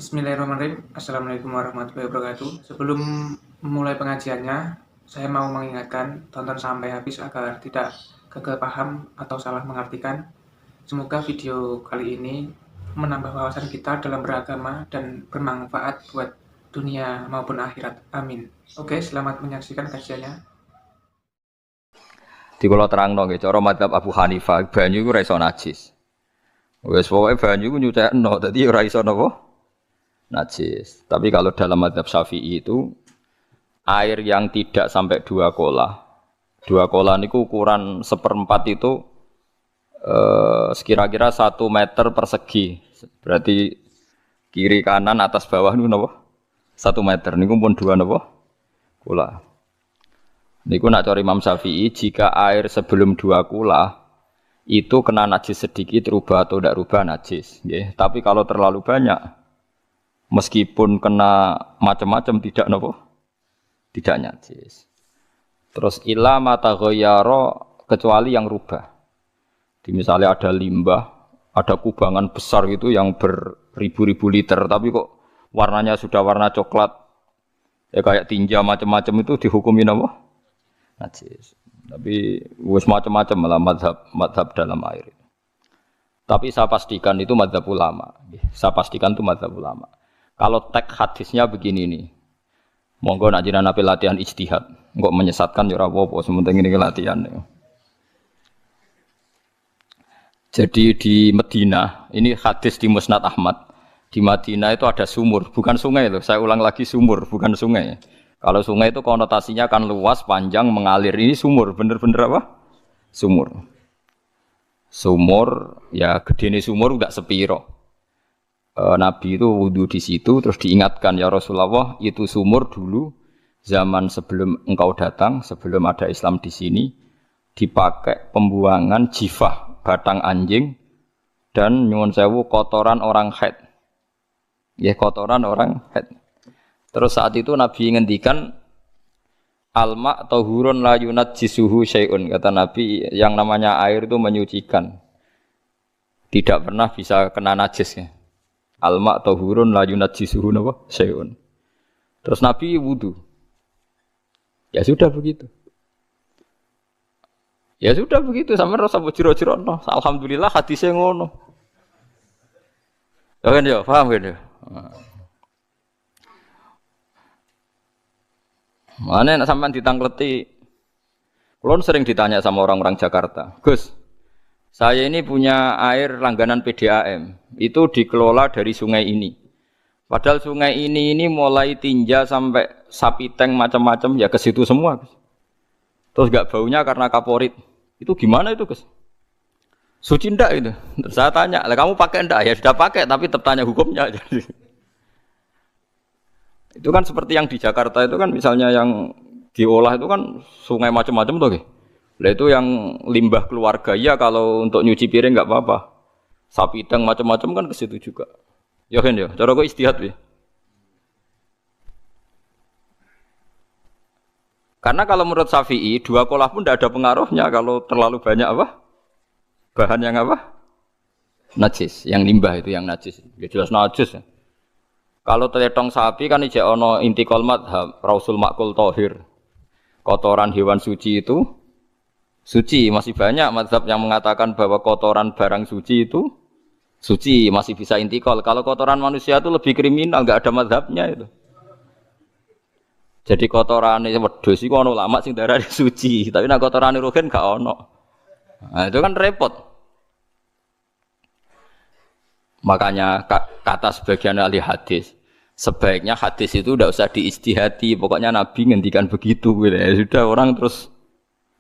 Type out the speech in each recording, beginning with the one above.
Bismillahirrahmanirrahim. Assalamualaikum warahmatullahi wabarakatuh. Sebelum memulai pengajiannya, saya mau mengingatkan tonton sampai habis agar tidak gagal paham atau salah mengartikan. Semoga video kali ini menambah wawasan kita dalam beragama dan bermanfaat buat dunia maupun akhirat. Amin. Oke, selamat menyaksikan kajiannya. Di kula terangno nggih cara madzhab Abu Hanifah banyu iku ora iso najis. Wis pokoke banyu iku nyucekno dadi ora iso napa? Najis. Tapi kalau dalam madzhab Syafi'i itu air yang tidak sampai 2 kolah. 2 kolah niku ukuran seperempat itu sekira-kira 1 meter persegi. Berarti kiri kanan atas bawah niku napa? 1 meter niku pun 2 napa? Kolah. Niku nak cari Imam Syafi'i jika air sebelum 2 kula itu kena najis sedikit rubah atau tidak rubah najis, nggih. Tapi kalau terlalu banyak meskipun kena macam-macam tidak napa? Tidak najis. Terus ila mata ghayyara kecuali yang rubah. Di misalnya ada limbah, ada kubangan besar gitu yang beribu-ribu liter tapi kok warnanya sudah warna coklat ya kayak tinja macam-macam itu dihukumi napa? Najis. Tapi wis macam-macam malah madhab dalam air. Tapi saya pastikan itu madhab ulama. Saya pastikan itu madhab ulama. Kalau teks hadisnya begini nih, monggo nak jiran api latihan ijtihad, enggak menyesatkan ya ora apa-apa, sementing ini latihan. Jadi di Madinah, ini hadis di Musnad Ahmad. Di Madinah itu ada sumur, bukan sungai loh. Saya ulang lagi sumur, bukan sungai. Kalau sungai itu konotasinya kan luas, panjang, mengalir. Ini sumur, bener-bener apa? Sumur. Sumur, ya gedene sumur enggak sepiro. Nabi itu wudu di situ, terus diingatkan ya Rasulullah, itu sumur dulu zaman sebelum engkau datang, sebelum ada Islam di sini, dipakai pembuangan jifah, batang anjing, dan nyuwun sewu kotoran orang haid. Ya kotoran orang haid. Terus saat itu Nabi ngendikan alma tahurun la yunajjisuhu syai'un. Kata Nabi yang namanya air itu menyucikan. Tidak pernah bisa kena najis ya. Alma tahurun la yunajjisuhu napa syai'un. Terus Nabi wudu. Ya sudah begitu. Ya sudah begitu sampe rasa jero-jero no. Alhamdulillah hadisnya ngono. Ya kan ya, paham kan ya? Mana nak sampean ditangkleti. Kulon sering ditanya sama orang-orang Jakarta, Gus, saya ini punya air langganan PDAM, itu dikelola dari sungai ini. Padahal sungai ini mulai tinja sampai sapi tank macam-macam ya ke situ semua. Gus. Terus enggak baunya karena kaporit. Itu gimana itu, Gus? Suci ndak itu? Terus saya tanya, "Lah kamu pakai ndak?" Ya sudah pakai, tapi tetap tanya hukumnya. Itu kan seperti yang di Jakarta itu kan misalnya yang diolah itu kan sungai macam-macam tuh. Lah itu yang limbah keluarga ya kalau untuk nyuci piring enggak apa-apa. Sapi tank macam-macam kan ke situ juga. Ya kan ya, cara kok istihad ya. Karena kalau menurut Syafi'i 2 kolah pun tidak ada pengaruhnya kalau terlalu banyak apa? Bahan yang apa? Najis, yang limbah itu yang najis. Ya jelas najis ya. Kalau teletong sapi kan ijek ono intikal madhab, rausul makul tohir. Kotoran hewan suci itu suci, masih banyak madhab yang mengatakan bahwa kotoran barang suci itu suci, masih bisa intikal. Kalau kotoran manusia itu lebih kriminal, enggak ada madhabnya itu. Jadi kotoran wedhus iku ono ulama sing darani suci, tapi nek kotoran ruhin gak ono. Nah, itu kan repot. Makanya kata sebagian ahli hadis, sebaiknya hadis itu tidak usah diistihati, pokoknya Nabi ngendikan begitu gitu. Ya sudah orang terus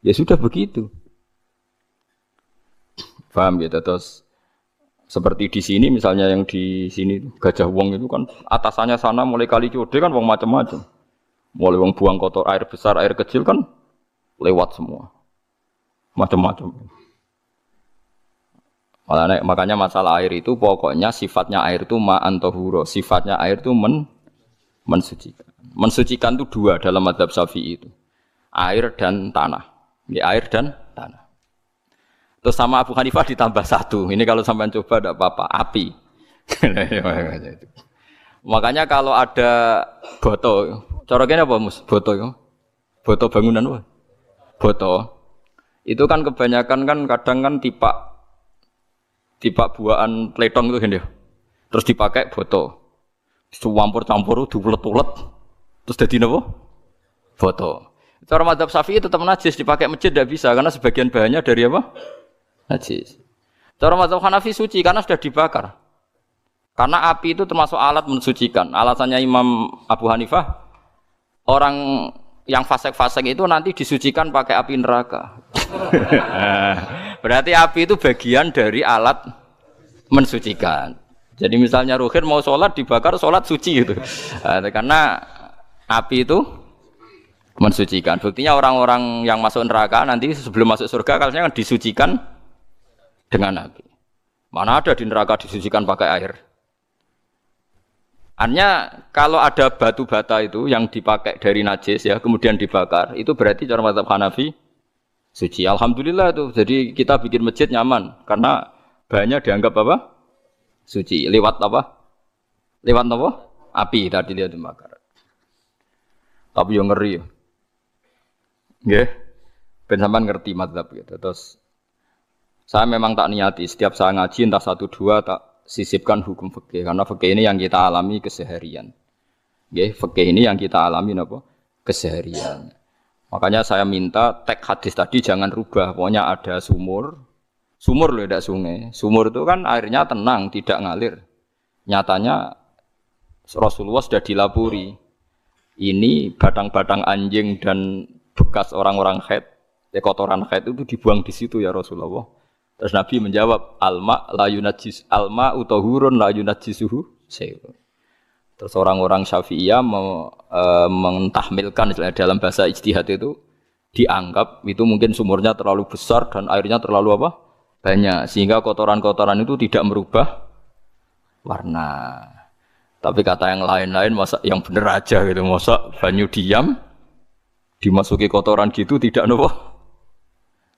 ya sudah begitu. Paham gitu terus seperti di sini misalnya yang di sini Gajah Wong itu kan atasannya sana mulai kali Code kan wong macam-macam. Mulai wong buang kotor air besar, air kecil kan lewat semua. Macam-macam. Makanya masalah air itu pokoknya sifatnya air itu ma'an tahura, sifatnya air itu mensucikan. Mensucikan itu 2 dalam mazhab Syafi'i itu. Air dan tanah. Ya, air dan tanah. Terus sama Abu Hanifah ditambah 1. Ini kalau sampean coba tidak apa-apa, api. Makanya kalau ada boto, cara kene apa Mus? Boto ya. Boto bangunan apa? Boto. Itu kan kebanyakan kan kadang kan tipak buahan pletong itu kan ya. Terus dipakai boto. Campur-campur diulet-ulet. Terus dadi napa? Boto. Cara mazhab Syafi'i tetap najis dipakai masjid tidak bisa karena sebagian bahannya dari apa? Najis. Cara mazhab Hanafi suci karena sudah dibakar. Karena api itu termasuk alat mensucikan. Alasannya Imam Abu Hanifah, orang yang fasik-fasik itu nanti disucikan pakai api neraka. Berarti api itu bagian dari alat mensucikan. Jadi misalnya Ruhin mau sholat dibakar, sholat suci gitu. Karena api itu mensucikan. Buktinya orang-orang yang masuk neraka nanti sebelum masuk surga kalanya disucikan dengan api. Mana ada di neraka disucikan pakai air? Artinya kalau ada batu bata itu yang dipakai dari najis ya kemudian dibakar itu berarti cara mazhab Hanafi suci. Alhamdulillah itu. Jadi kita bikin masjid nyaman karena bahannya dianggap apa? Suci. Lewat apa? Lewat apa? Api tadi dia dibakar. Tapi yang ngeri. Nggih. Ben sampean ngerti mazhab gitu. Terus saya memang tak niati setiap saya ngaji entah 1 2 tak sisipkan hukum fikih karena fikih ini yang kita alami keseharian. Nggih, fikih ini yang kita alami napa? Keseharian. Makanya saya minta teks hadis tadi jangan rubah. Pokoknya ada sumur. Sumur loh, tidak sungai. Sumur itu kan airnya tenang, tidak ngalir. Nyatanya Rasulullah sudah dilapuri. Ini batang-batang anjing dan bekas orang-orang haid, kotoran haid itu dibuang di situ ya Rasulullah. Terus Nabi menjawab, alma la yunajjis alma utahurun la yunajjisuhu syai'un. Terus orang-orang Syafi'iyah mentahmilkan dalam bahasa ijtihad itu dianggap itu mungkin sumurnya terlalu besar dan airnya terlalu apa? Banyak sehingga kotoran-kotoran itu tidak merubah warna. Tapi kata yang lain-lain masa yang bener aja gitu, masa banyu diam dimasuki kotoran gitu tidak nopo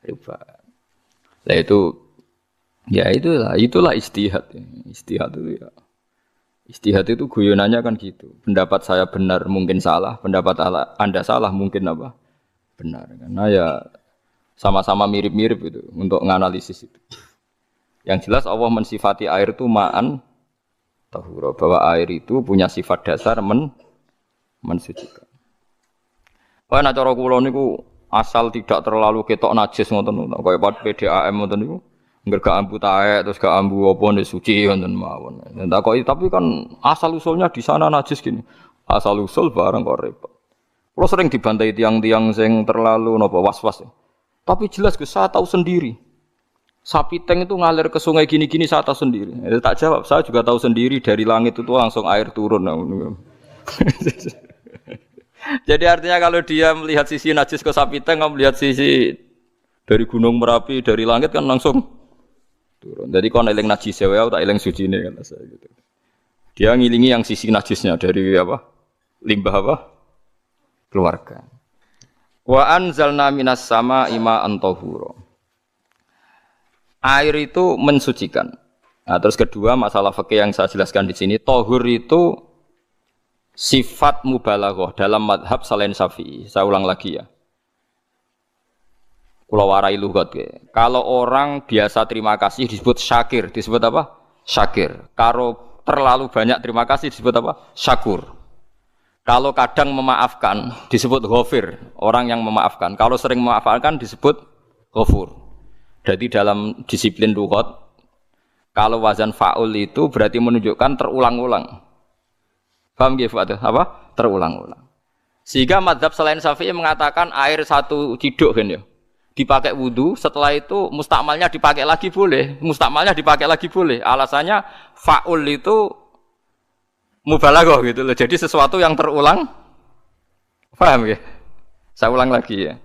rubah. Nah itu, ya itulah istihad. Istihad itu ya, istihad itu guyonannya kan gitu. Pendapat saya benar mungkin salah, pendapat Anda salah mungkin apa? Benar. Karena ya sama-sama mirip-mirip itu untuk menganalisis itu. Yang jelas Allah mensifati air itu ma'an tahura, bahwa air itu punya sifat dasar mensucikan. Wah, nak cara kula niku asal tidak terlalu ketok najis ngoten niku. Kaya PDAM ngoten niku. Engger gak ambu taek terus gak ambu apa nek suci ngoten mawon. Tapi kan asal usulnya di sana najis gini. Asal usul barang kok repot. Kula sering dibantai tiang-tiang sing terlalu napa was-was. Tapi jelas saya tahu sendiri. Sapi teng itu ngalir ke sungai gini-gini saya tahu sendiri. Tak jawab, saya juga tahu sendiri dari langit itu langsung air turun. Jadi artinya kalau dia melihat sisi najis ke sapi teng, kalau melihat sisi dari gunung Merapi, dari langit kan langsung turun. Jadi kalau eling najis ya, tak eling suci ini kan saya gitu. Dia ngilingi yang sisi najisnya dari apa? Limbah apa? Keluarga. Wa anzalna minas sama'i ma'an tahura. Air itu mensucikan. Nah, terus kedua masalah fikih yang saya jelaskan di sini, tahur itu sifat mubalaghah dalam madhab selain Syafi'i. Saya ulang lagi ya. Kula warai lughat ya. Kalau orang biasa terima kasih disebut syakir, disebut apa? Syakir. Kalau terlalu banyak terima kasih disebut apa? Syakur. Kalau kadang memaafkan disebut ghafir, orang yang memaafkan. Kalau sering memaafkan disebut ghafur. Jadi dalam disiplin lughat kalau wazan fa'ul itu berarti menunjukkan terulang-ulang. Paham nggih Pak? Apa? Terulang-ulang. Sehingga mazhab selain Syafi'i mengatakan air satu ciduk kan ya. Dipakai wudu, setelah itu mustakmalnya dipakai lagi boleh. Mustakmalnya dipakai lagi boleh. Alasannya fa'ul itu mubalaghah gitu loh. Jadi sesuatu yang terulang. Paham nggih? Saya ulang lagi ya.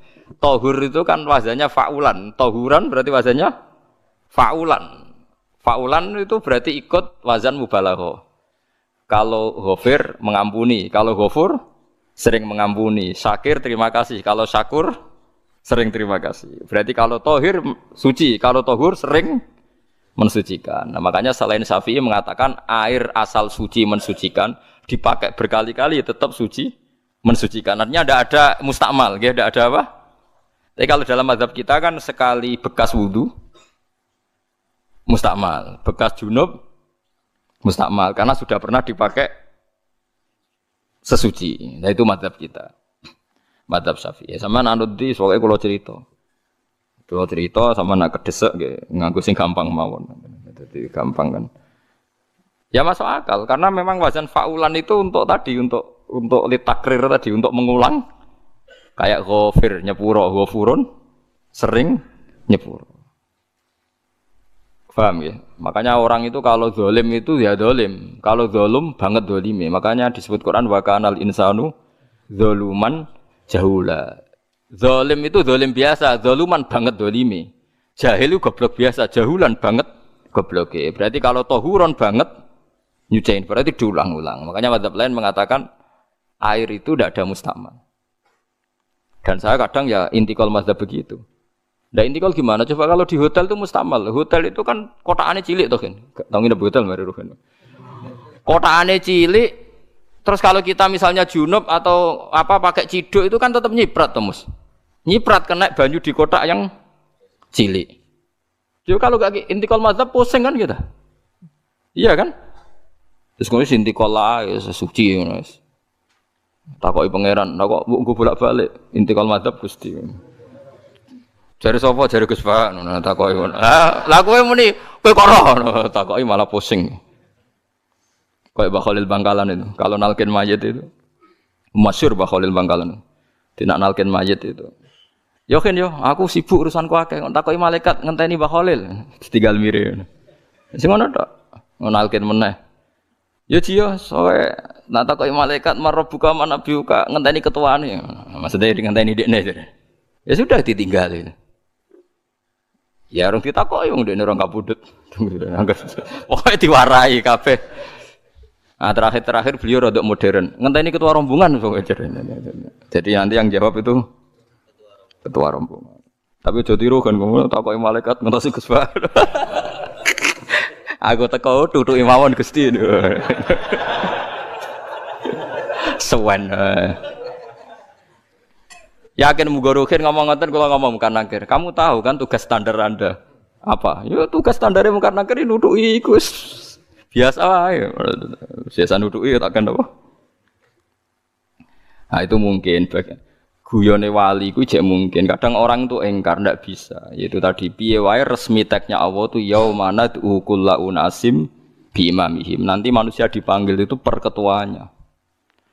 Tahur itu kan wazannya fa'ulan. Tahuran berarti wazannya fa'ulan. Fa'ulan itu berarti ikut wazan mubalaghah. Kalau ghafir mengampuni, kalau ghafur sering mengampuni, syakir terima kasih, kalau syakur sering terima kasih. Berarti kalau tahir suci, kalau tahur sering mensucikan. Nah, makanya selain Syafi'i mengatakan air asal suci mensucikan, dipakai berkali-kali ya tetap suci, mensucikan. Artinya tidak ada mustakmal, ya, tidak ada apa. Tapi kalau dalam mazhab kita kan sekali bekas wudu mustakmal, bekas junub mustakmal karena sudah pernah dipakai sesuci. Nah itu mazhab kita. Mazhab Syafi'i. Sama anut di soalnya kalau cerita. Kalau cerita sama nak kedesek nganggo sing gampang mawon. Jadi gampang kan. Ya masuk akal karena memang wazan faulan itu untuk tadi untuk litakrir tadi untuk mengulang kayak ghafir nyepuro ghafurun sering nyepuro. Paham ya? Makanya orang itu kalau zalim itu ya zalim, kalau zalum banget zalime. Makanya disebut Quran wa kanal insanu zaluman jahula. Zalim itu zalim biasa, zaluman banget zalime. Jahil itu goblok biasa, jahulan banget gobloke. Berarti kalau tohuron banget nyuciin berarti diulang-ulang. Makanya mazhab lain mengatakan air itu tidak ada mustakmal. Dan saya kadang ya intikal mazhab begitu. Nah intikal gimana? Coba kalau di hotel itu mustakmal. Hotel itu kan kotaannya cilik toh kan. Tahu nggak hotel mari rohen. Kotaannya cilik. Terus kalau kita misalnya junub atau apa pakai ciduk itu kan tetap nyiprat toh mus. Nyiprat kena banyu di kotak yang cilik. Jadi kalau gak intikal mazhab pusing kan kita. Iya kan? Terus kemudian intikal lah ya suci ya. Takoki pangeran, kok mbok bolak-balik intikal mazhab Gusti. Jare sapa jare Gus Pak ngono takoki ngono. Lah kowe muni kowe kok ora takoki malah pusing. Kayak Mbah Khalil Bangkalan itu. Kalau nalkin mayit itu masyhur Mbah Khalil Bangkalan. Tidak nalkin mayit itu. Yo kan yo, aku sibuk urusanku akeh. Takoki malaikat ngenteni Mbah Khalil. Ditinggal mire. Sing ngono tok. Nalkin meneh. Ya jiyo, soe nak takoki malaikat marbuka manabiuka ngenteni ketuane. Maksudnya ngenteni dekne. Ya sudah ditinggal. Ya orang ditakoki wong dekne orang kabudut. Pokoke diwarai kabeh. Nah, terakhir beliau rada modern. Ngenteni ketua rombongan pokoke. Jadi nanti yang jawab itu ketua rombongan. Tapi aja tiru kan ngono takoki malaikat ngentosi Gus Pak. Aku teko tutuki mawon Gusti. Sewen. Yakin muga rukin ngomong ngoten kula ngomong Mungkar Nakir. Kamu tahu kan tugas standar Anda apa? Ya tugas standare Mungkar Nakir nutuki iku biasa wae. Biasa nutuki tak kan apa? Nah itu mungkin guyone wali ku jek mungkin. Kadang orang itu engkar ndak bisa. Yaitu tadi piye wae resmi teknya Allah tu yaumana kullu unasim bi imamihim. Nanti manusia dipanggil itu per ketuanya.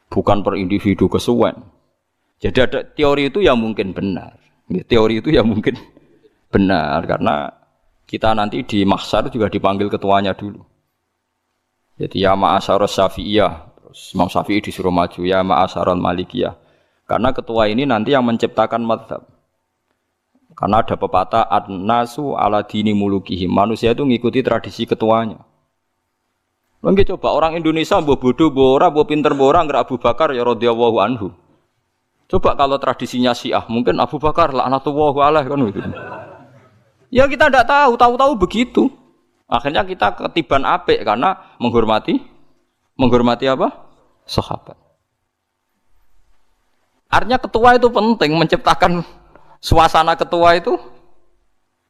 Bukan per individu kesuwen. Jadi ada teori itu yang mungkin benar. Teori itu yang mungkin benar karena kita nanti di mahsyar juga dipanggil ketuanya dulu. Jadi ya ma'asyarus Syafi'iyah, terus Imam Syafi'i disuruh maju ya ma'asyarul Malikiyah. Karena ketua ini nanti yang menciptakan mazhab. Karena ada pepatah an-nasu ala dini mulukihim. Manusia itu mengikuti tradisi ketuanya. Lagi coba orang Indonesia mbok bodoh mbok ora, mbok pinter mbok ora nggak Abu Bakar ya radhiyallahu anhu. Coba kalau tradisinya Syiah, mungkin Abu Bakar laknatullahu alaihi kan gitu. Ya kita tidak tahu begitu. Akhirnya kita ketiban apik karena menghormati apa? Sahabat. Artinya ketua itu penting, menciptakan suasana ketua itu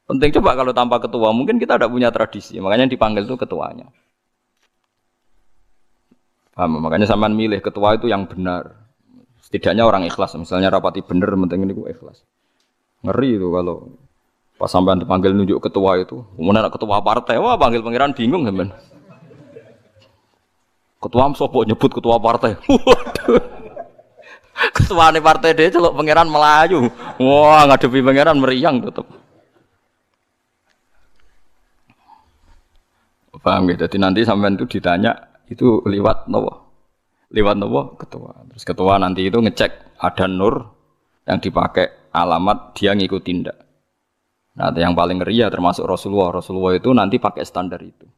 penting. Coba kalau tanpa ketua, mungkin kita tidak punya tradisi. Makanya yang dipanggil itu ketuanya. Paham? Makanya sampean milih ketua itu yang benar. Setidaknya orang ikhlas. Misalnya rapati bener, penting ini ikhlas. Ngeri itu kalau pas sampean dipanggil nunjuk ketua itu. Kemudian ketua partai, wah panggil pangeran bingung sampean. Ketua sopo nyebut ketua partai. Waduh. Ketuane partai dia celuk pangeran Melayu. Wah, ngadepi pangeran meriang tetep. Paham gitu. Jadi nanti sampean itu ditanya itu lewat nopo? Lewat nopo? Ketua. Terus ketua nanti itu ngecek ada nur yang dipakai alamat dia ngikutin ndak. Nah, yang paling ngeri ya termasuk Rasulullah. Rasulullah itu nanti pakai standar itu.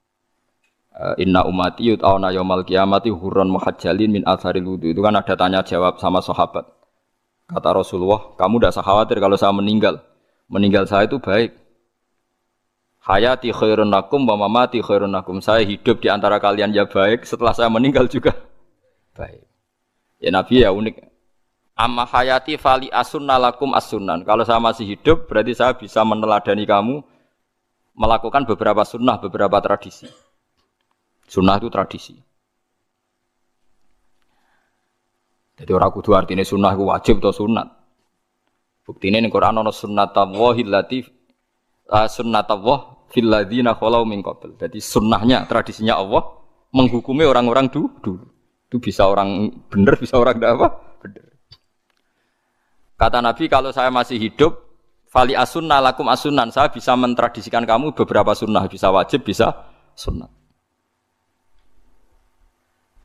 Inna ummati yut'auna yaumal qiyamati hurran muhajjalin min atharil wudu. Itu kan ada tanya jawab sama sahabat. Kata Rasulullah, kamu tidak usah khawatir kalau saya meninggal. Meninggal saya itu baik. Hayati khairun lakum wa mamati khairun lakum. Saya hidup di antara kalian ya baik, setelah saya meninggal juga baik. Ya Nabi ya unik. Amma hayati fali asunna lakum as-sunan. Kalau saya masih hidup berarti saya bisa meneladani kamu melakukan beberapa sunnah, beberapa tradisi. Sunnah itu tradisi. Jadi orang kudu artinya sunnah itu wajib atau sunat. Buktine ning Quran ana sunnatallahi allati sunnatullah fil ladzina khalau min qabl. Jadi sunnahnya, tradisinya Allah menghukumi orang-orang dulu. Itu bisa orang benar, bisa orang tidak apa? Benar. Kata Nabi, kalau saya masih hidup, fali asunna lakum asunan, saya bisa mentradisikan kamu beberapa sunnah, bisa wajib, bisa sunnah.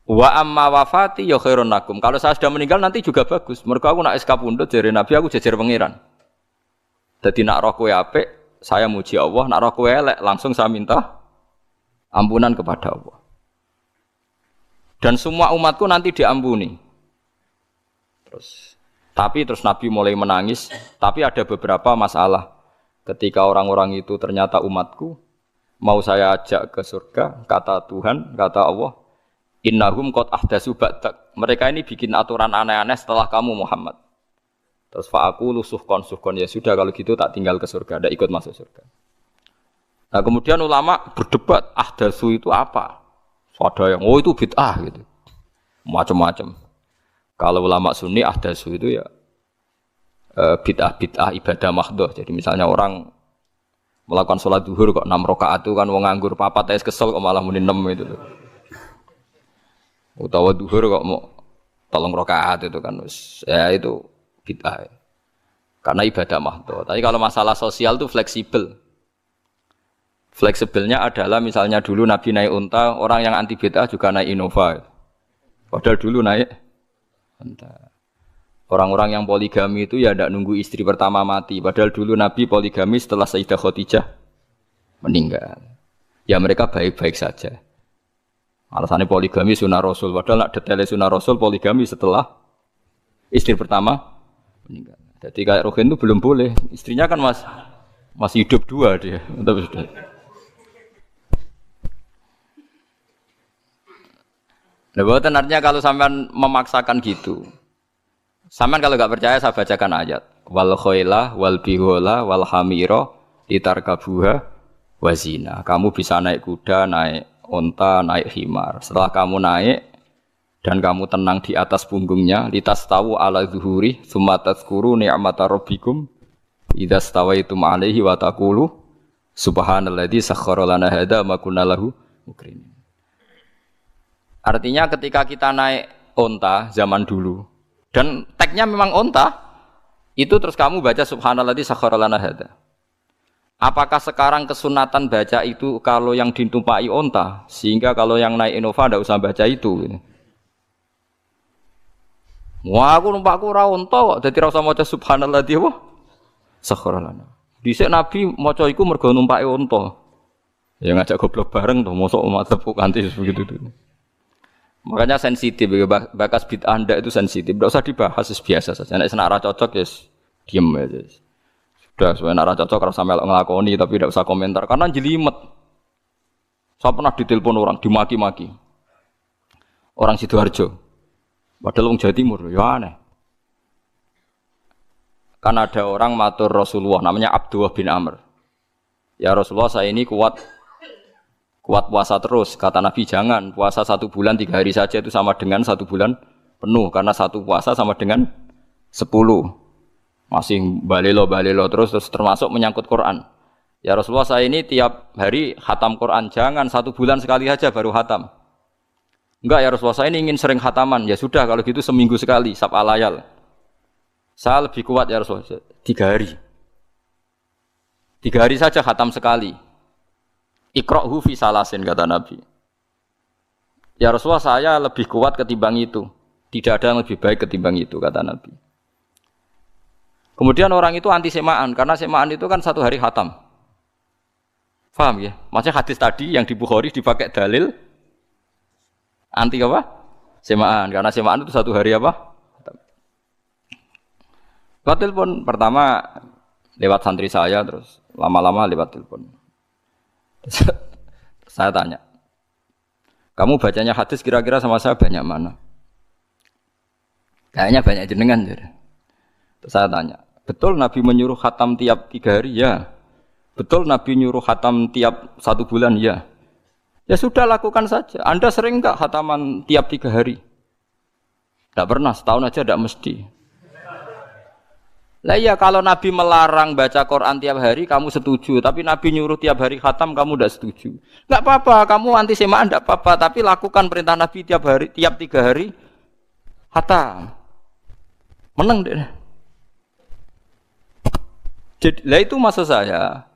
Wa amma wafati ya khairun lakum. Kalau saya sudah meninggal nanti juga bagus. Mergo aku nak SK pundhut jare Nabi aku jejer pangeran. Dadi nak roh kowe apik, saya muji Allah, nak roh kowe elek langsung saya minta ampunan kepada Allah. Dan semua umatku nanti diampuni. Terus Nabi mulai menangis, tapi ada beberapa masalah. Ketika orang-orang itu ternyata umatku, mau saya ajak ke surga, kata Tuhan, kata Allah, innahum qad ahdatsu ba'dak. Mereka ini bikin aturan aneh-aneh setelah kamu Muhammad. Terus fa'aqulu suhqan ya sudah kalau gitu tak tinggal ke surga, tidak ikut masuk surga. Nah, kemudian ulama berdebat ahdatsu itu apa? Ada yang itu bid'ah gitu. Macam-macam. Kalau ulama sunni ahdatsu itu ya bid'ah ibadah mahdhah. Jadi misalnya orang melakukan sholat zuhur kok 6 rakaat itu kan wong nganggur papat ae kesel kok malah muni 6 itu. Utawa zuhur kok mau 3 rakaat itu kan ya itu bid'ah. Karena ibadah mahdhah. Tapi kalau masalah sosial itu fleksibel. Fleksibelnya adalah misalnya dulu Nabi naik unta, orang yang anti bid'ah juga naik Innova. Padahal dulu naik unta. Orang-orang yang poligami itu ya tidak nunggu istri pertama mati. Padahal dulu Nabi poligami setelah Sayyidah Khadijah meninggal. Ya mereka baik-baik saja. Alasannya poligami sunnah Rasul. Padahal nak detailnya sunnah Rasul poligami setelah istri pertama meninggal. Jadi kayak Rohin itu belum boleh. Istrinya kan masih hidup 2 dia. Tapi sudah. Nah, bahkan artinya kalau sampean memaksakan gitu, sampean kalau enggak percaya saya bacakan ayat. Wal khailah wal bihola wal hamira litarkabuha wazina. Kamu bisa naik kuda, naik unta, naik himar. Setelah kamu naik dan kamu tenang di atas punggungnya, litastawu ala zuhuri, tsumma tadhkuru ni'mata rabbikum idza stawaitum 'alaihi wa taqulu subhanalladzi sakhkhara lana hadza ma kunna lahu muqrinin. Artinya ketika kita naik unta zaman dulu dan tagnya memang unta, itu terus kamu baca subhanalladzi sakhkhara lana hadza. Apakah sekarang kesunatan baca itu kalau yang ditumpai unta, sehingga kalau yang naik Innova tidak usah baca itu? Wah, aku numpakku ora unta kok, dadi ora usah maca subhanalladzi wa sakhkhara lana. Dhisik Nabi maca iku mergo numpake unta. Ya ngajak goblok bareng to, mosok madzhab kanthi begitu itu. Makanya sensitif, bakas bid'ah ndak itu sensitif. Tidak usah dibahas, biasa saja. Nek senak ra cocok ya diem aja. Sudah, sebenarnya ra cocok ora sampe nglakoni tapi tidak usah komentar karena jelimet. Saya pernah ditelepon orang, dimaki-maki. Orang Sidoarjo. Padahal wong Jawa Timur, ya aneh. Kan ada orang matur Rasulullah namanya Abdullah bin Amr. Ya Rasulullah, saya ini kuat puasa terus. Kata Nabi, jangan puasa 1 bulan 3 hari saja itu sama dengan 1 bulan penuh. Karena 1 puasa sama dengan 10. Masih balelo terus termasuk menyangkut Quran. Ya Rasulullah, saya ini tiap hari khatam Quran. Jangan 1 bulan sekali saja baru khatam. Enggak ya Rasulullah, saya ini ingin sering khataman. Ya sudah kalau gitu seminggu sekali, sab'a layal. Saya lebih kuat ya Rasulullah, 3 hari. 3 hari saja khatam sekali. Iqra'hu fi salasin, kata Nabi. Ya Rasulullah, saya lebih kuat ketimbang itu. Tidak ada yang lebih baik ketimbang itu, kata Nabi. Kemudian orang itu anti semaan, karena semaan itu kan 1 hari khatam. Paham ya? Maksudnya hadis tadi yang di Bukhari dipakai dalil anti apa? Semaan, karena semaan itu 1 hari apa? Lewat telepon, pertama lewat santri saya, terus lama-lama lewat telepon. Saya tanya, kamu bacanya hadis kira-kira sama saya banyak mana? Kayaknya banyak jenengan. Terus saya tanya, betul Nabi menyuruh khatam tiap 3 hari? Ya. Betul Nabi nyuruh khatam tiap 1 bulan? Ya. Ya sudah lakukan saja. Anda sering enggak khataman tiap 3 hari? Tidak pernah, setahun aja tidak mesti. Lah iya kalau Nabi melarang baca Quran tiap hari kamu setuju, tapi Nabi nyuruh tiap hari khatam kamu tidak setuju. Enggak apa-apa, kamu anti semaan enggak apa-apa, tapi lakukan perintah Nabi tiap hari, tiap 3 hari khatam. Menang deh. Jadi, lah itu maksud saya.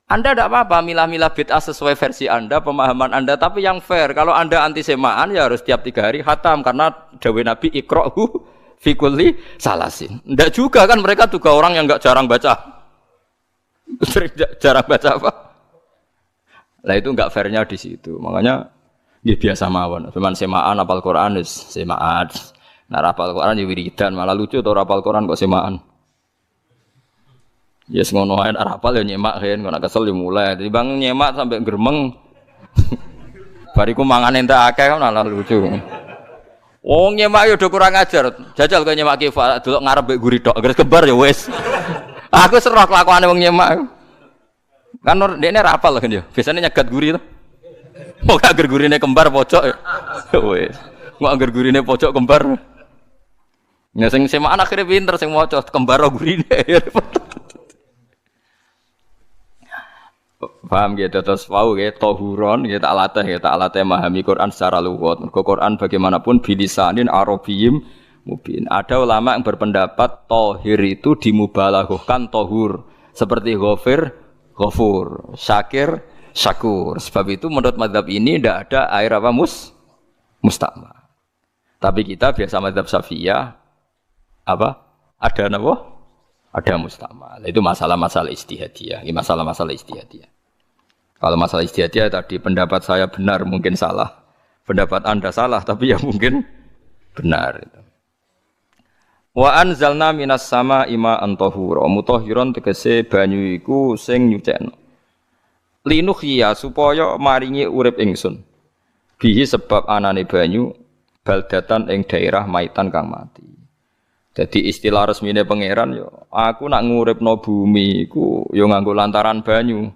Anda tidak apa-apa milah-milah bid'ah sesuai versi Anda, pemahaman Anda, tapi yang fair. Kalau Anda anti semaan ya harus tiap 3 hari khatam karena dawuh Nabi iqra'hu fi kulli salasin. Tidak juga kan mereka juga orang yang enggak jarang baca. Jarang baca apa? Lah itu enggak fairnya di situ. Makanya dia biasa mawon. Cuman semaan apal Quran semaan. Nah apal Quran ya wiridan, malah lucu to apal Quran kok semaan. Ya yes, ngono ae arapal ya nyemak kan, kok kesel ya mulai. Jadi bang nyemak sampai geremeng. Bariku mangan entek akeh kan malah lucu. Wong nyemak yo do kurang ajar. Jajal kok nyemak ki delok ngarep mbek guri tok, geres kebar ya wis. Aku serah kelakuane wong nyemak. Kan dekne ra apal kan ya. Biasane nyegat guri to. Kok agar gurine kembar pojok ya. Wis. Kok agar gurine pojok kembar. Ya sing semak akhire pinter sing maca kembar gurine. Paham gitu terus wau gitu tohuron gitu tak latih memahami Quran secara luwat. Mergo Quran bagaimanapun bilisanin arabiyyin mubin. Ada ulama yang berpendapat tohir itu dimubalaghahkan tohur seperti ghafir, ghafur, syakir, syakur. Sebab itu menurut mazhab ini tidak ada air apa musta'mal. Tapi kita biasa mazhab Syafi'iyah apa? Ada apa? Ada musta'mal. Itu masalah-masalah ijtihadiyah. Ini masalah-masalah ijtihadiyah. Kalau masalah ijtihadiyah tadi pendapat saya benar mungkin salah. Pendapat Anda salah tapi ya mungkin benar itu. Wa anzalna minas sama ima antahura mutahhiron tegese banyu iku sing nyucekno. Linuhya supaya maringi urip ingsun. Bihi sebab anane banyu baldatan ing daerah maitan kang mati. Jadi istilah resmine pangeran yo aku nak nguripno bumi iku yo nganggo lantaran banyu.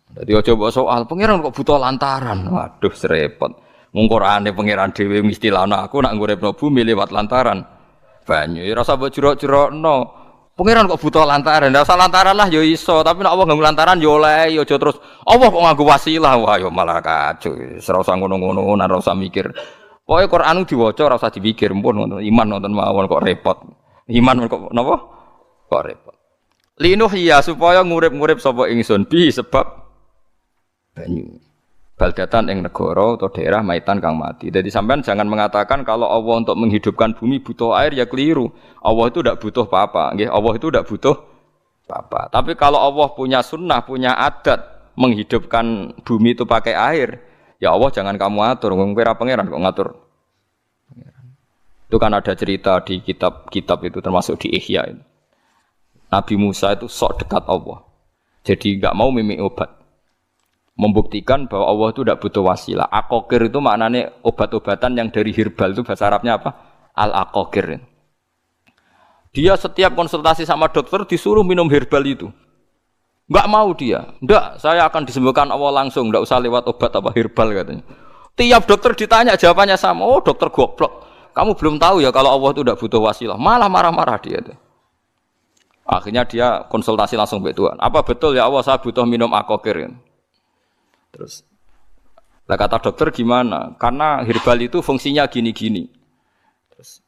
Jadi aja mbok soal pangeran kok butuh lantaran. Waduh serepot. Mung Qur'ane pangeran dhewe istilahno aku nak nguripno bumi lewat lantaran banyu. Ya rasa mbok jurok-jurokno. Pangeran kok butuh lantaran. Ndak usah lantaran lah ya iso, tapi nek Allah nganggo lantaran ya oleh, ya aja terus Allah kok nganggo wasilah. Wah ya malah kacau. Ora usah ngono-ngono, ora usah mikir. Pokoke Quran diwaca ora usah dipikir, pun iman nonton mawon kok repot. Iman kok napa? Kok repot. Linuh ya supaya ngurip-ngurip sapa ingsun bi sebab banyu. Baldatan ing negara atau daerah maitan kang mati. Jadi sampean jangan mengatakan kalau Allah untuk menghidupkan bumi butuh air ya keliru. Allah itu tidak butuh apa-apa, nggih. Allah itu tidak butuh apa-apa. Tapi kalau Allah punya sunnah, punya adat menghidupkan bumi itu pakai air, ya Allah jangan kamu atur, wong kowe ra pangeran kok ngatur. Itu kan ada cerita di kitab-kitab itu termasuk di Ihya itu. Nabi Musa itu sok dekat Allah. Jadi enggak mau mimik obat. Membuktikan bahwa Allah itu tidak butuh wasilah. Aqaqir itu maknanya obat-obatan yang dari herbal itu bahasa Arabnya apa? Al-aqaqir. Dia setiap konsultasi sama dokter disuruh minum herbal itu. Enggak mau dia. Enggak, saya akan disembuhkan Allah langsung, enggak usah lewat obat apa herbal katanya. Tiap dokter ditanya jawabannya sama. Oh, dokter goblok. Kamu belum tahu ya kalau Allah itu tidak butuh wasilah. Malah marah-marah dia itu. Akhirnya dia konsultasi langsung ke Tuhan. Apa betul ya Allah saya butuh minum aqaqir? Terus, lah kata dokter gimana? Karena herbal itu fungsinya gini-gini. Terus,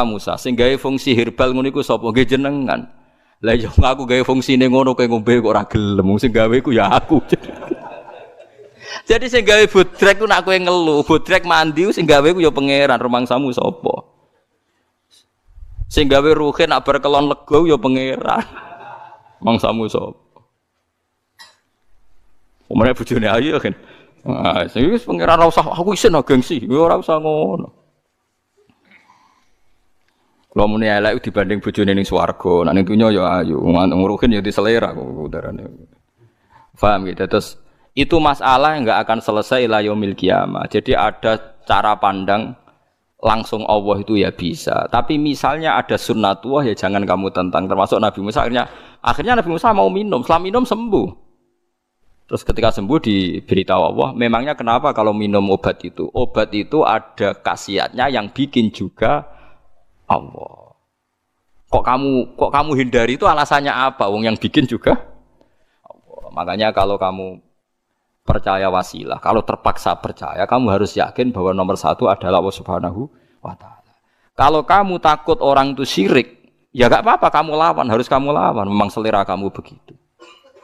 Musa, sing gawe fungsi herbal ngono iku sapa? Nggih jenengan. Lah yo aku gawe fungsine ngono kowe ngombe kok ora gelem. Sing gawe iku ya aku. Jadi sing gawe bodrek ku nak kowe ngelu, bodrek mandi sing gawe ku ya pangeran, rumangsamu sapa? Sing gawe ruhe nak bar kelon lega ya pangeran. Mangsamu sapa? Umane bojone ayu kan. Ah, sing wis pangeran ora usah aku isin gengsi, ora usah ngono. Kalau muni elek dibanding bojone ning swarga, nek ning donya ya ayu, nguruhin ya diselera kok udarane. Paham gitu. Terus itu masalah yang enggak akan selesai ila yaumil qiyamah. Jadi ada cara pandang langsung Allah itu ya bisa. Tapi misalnya ada sunnatullah ya jangan kamu tentang. Termasuk Nabi Musa akhirnya Nabi Musa mau minum. Setelah minum sembuh. Terus ketika sembuh diberitahu Allah, memangnya kenapa kalau minum obat itu? Obat itu ada khasiatnya yang bikin juga Allah. Kok kamu hindari itu alasannya apa? Wong yang bikin juga Allah. Makanya kalau kamu percaya wasilah, kalau terpaksa percaya, kamu harus yakin bahwa nomor satu adalah Allah Subhanahu wa Ta'ala. Kalau kamu takut orang itu syirik, ya gak apa-apa, kamu lawan, harus kamu lawan. Memang selera kamu begitu.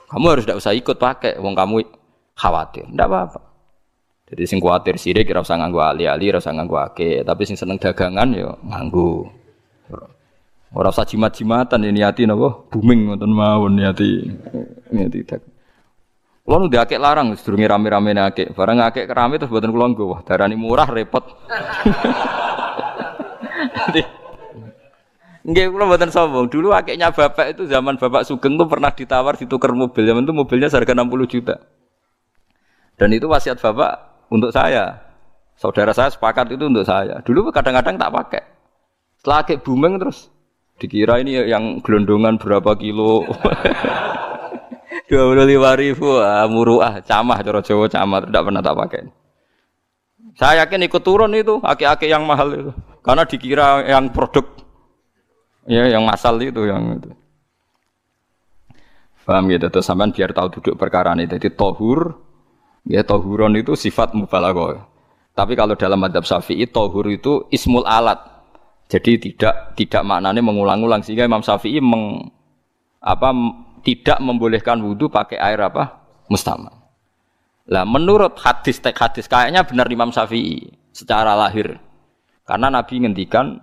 Kamu harus tidak usah ikut pakai, wong kamu khawatir, tidak apa-apa. Jadi sing khawatir syirik, ora usah nganggo ali-ali, ora usah nganggo ake, tapi sing seneng dagangan ya nganggo. Ora usah jimat-jimatan ini niati napa booming ngoten mawon niati dagangan. Kulo nu akeh larang sedurunge rame-rame akeh. Barang akeh kerame terus mboten kula nggo. Wah, darani murah repot. Nggih kula mboten sombong. Dulu akehnya bapak itu zaman Bapak Sugeng tuh pernah ditawar ditukar mobil. Zaman itu mobilnya harga 60 juta. Dan itu wasiat Bapak untuk saya. Saudara saya sepakat itu untuk saya. Dulu kadang-kadang tak pakai. Setelah akeh booming terus dikira ini yang gelondongan berapa kilo. 25.000 muruah camah cara Jawa camah tidak pernah tak pakai. Saya yakin ikut turun itu aki-aki yang mahal itu karena dikira yang produk ya yang masal itu yang itu. Paham gitu terus sampean biar tahu duduk perkara ini. Jadi tohur ya tohuron itu sifat mubalaghah. Tapi kalau dalam madzhab Syafi'i tohur itu ismul alat. Jadi tidak maknanya mengulang-ulang sehingga Imam Syafi'i tidak membolehkan wudu pakai air apa? Mustamal. Lah menurut hadis kayaknya benar Imam Syafi'i secara lahir. Karena Nabi ngendikan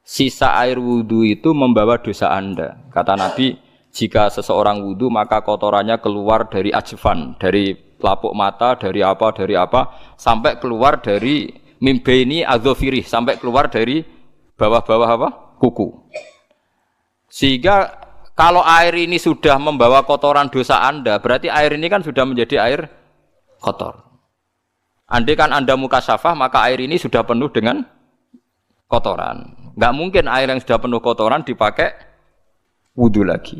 sisa air wudu itu membawa dosa Anda. Kata Nabi, jika seseorang wudu maka kotorannya keluar dari ajfan, dari pelapuk mata, dari apa sampai keluar dari mimbaini adzofirih, sampai keluar dari bawah-bawah apa? Kuku. Sehingga kalau air ini sudah membawa kotoran dosa Anda, berarti air ini kan sudah menjadi air kotor. Andai kan Anda mukasyafah, maka air ini sudah penuh dengan kotoran. Enggak mungkin air yang sudah penuh kotoran dipakai wudu lagi.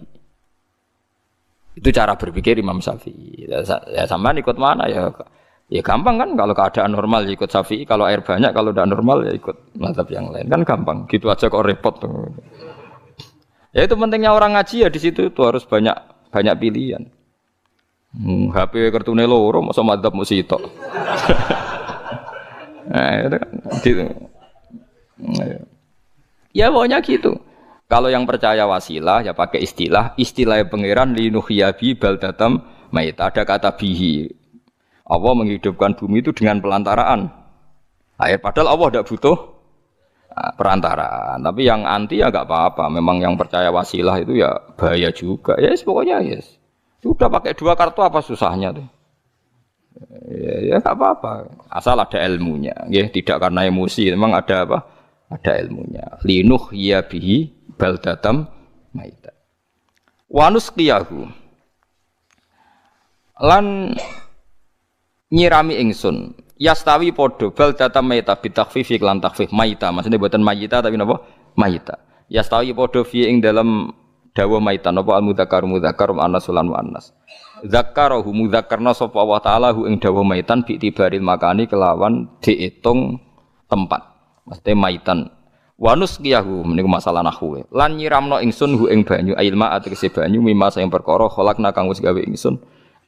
Itu cara berpikir Imam Syafi'i. Ya sampean ikut mana ya? Ya gampang kan kalau keadaan normal ya ikut Syafi'i, kalau air banyak, kalau tidak normal ya ikut mazhab yang lain. Kan gampang. Gitu aja kok repot tuh. Ya itu pentingnya orang ngaji ya di situ itu harus banyak pilihan. HP kartune loro masa madzhab mesti tok. Nah, itu kan gitu. Ya pokoknya gitu. Kalau yang percaya wasilah ya pakai istilah pangeran linuhyabi baldatam mait. Ada kata bihi. Allah menghidupkan bumi itu dengan pelantaraan air. Padahal Allah tidak butuh perantaraan. Tapi yang anti ya enggak apa-apa. Memang yang percaya wasilah itu ya bahaya juga. Yes, pokoknya yes. Sudah pakai 2 kartu apa susahnya tuh? Ya enggak apa-apa. Asal ada ilmunya. Ya, tidak karena emosi. Memang ada apa? Ada ilmunya. Linuh ya bihi baldatam maita. Wa nusqiyahu. Lan nyirami ingsun yastawi podo baldatam maita bitakhfifi lan takhfif maita. Maksudnya buatan mayita tapi napa? Maita. Yastawi podo fi ing dalam dawa maita napa al-mudzakkar mu'annas lan mu'annas. Zakkarahu mudzakkarna sapa Allah taala hu ing dawa maitan bi tibaril makani kelawan diitung tempat. Maksudnya maitan. Wa nusqiyahu meniku masalah nahwu. Lan nyiramno ingsun hu ing banyu ilma ategese banyu mimma sing perkara khalaqna kang wis gawe ingsun.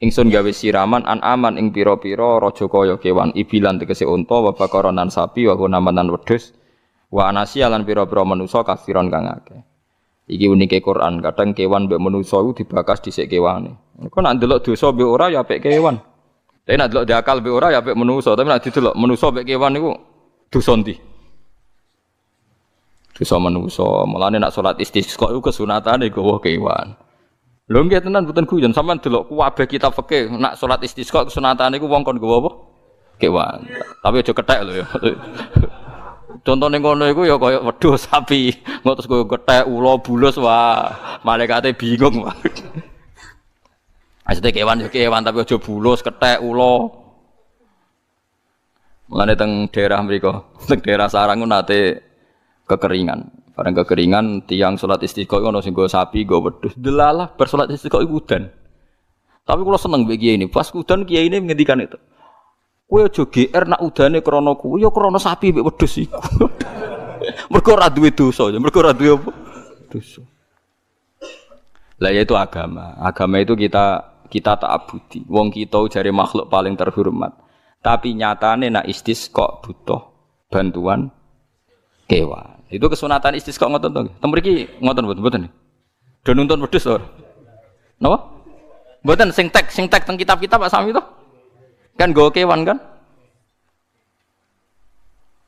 Ingsun gawe siraman an aman ing pira-pira raja kaya kewan ibilan tegese unta wa bakaronan sapi wa namanan wedhus wa anasi lan pira-pira manusa kafiron kang akeh. Iki unike Quran, kadang kewan mbek manusa iku dibakas dhisik kewane. Kok nek ndelok dosa mbek ora ya apik kewan. Tapi nek ndelok diakal mbek ora ya apik manusa, tapi nek didelok manusa mbek kewan niku dosa ndi? Dosa manusa. Mulane nek salat istisqa iku kesunatane gawa kewan. Lho nggih tenan mboten guyon sampean delok kabeh kitab fikih nak salat istisqa kesunatane iku wong kon nggawa apa? Kewan. Tapi aja kethek lho ya. Contone ngono iku ya kaya wedhus sapi, ngotos koyo kethek ula bulus wah, malaikate bingung. Maksudnya kewan ya kewan tapi aja bulus, kethek ula. Mulane teng daerah mriku, teng daerah sarang nate kekeringan. Bareng kekeringan tiang salat istisqa ono sing nggo sapi, nggo wedhus. Delalah bar salat istisqa iku udan. Tapi kula seneng mbek kiai ini. Pas udan kiai ini ngendikan itu. Kowe aja GR nak udane krana kuwi ya krana sapi mbek wedhus iku. Mergo ora duwe dosa, mergo ora duwe apa? Dosa. Lah yaitu agama. Agama itu kita ta'abudi. Wong kita jare makhluk paling terhormat. Tapi nyatane nak istisqa butuh bantuan kewan. Itu kesunatan istisqa ngoten to. Tem mriki ngoten mboten. Do nuntun wedhus to. Napa? Mboten sing tek teng kitab-kitab Pak Sami to. Kan nggo kewan kan?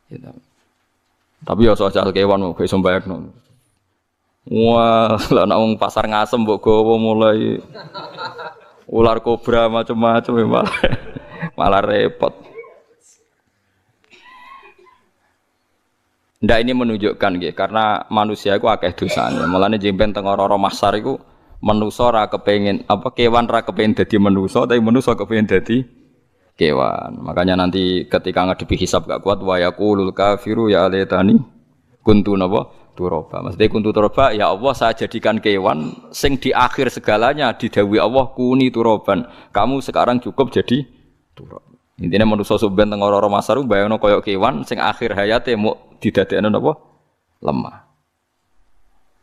Gitu. Tapi ya soal kewan kok iso mbayakno. Wah, lah nek wong pasar ngasem mbok gawa mulai ular kobra macam-macam malah repot. Ndak ini menunjukkan nggih karena manusia iku akeh dosane. Mulane jemben teng ora-ora mahsyar iku manusa ra kepengin apa kewan ra kepengin dadi manusa tapi manusa kepengin dadi kewan. Makanya nanti ketika ngadepi hisab gak kuat wa yaqulul kafiru ya laitani kuntu napa turaba. Maksudnya kuntu turaba ya Allah saya jadikan kewan sing di akhir segalanya didhawuhi Allah kuni turaban. Kamu sekarang cukup jadi turab. Intine manusa sampeyan teng ora-ora masaru bayangno kaya kewan sing akhir hayate muk didadekno napa lemah.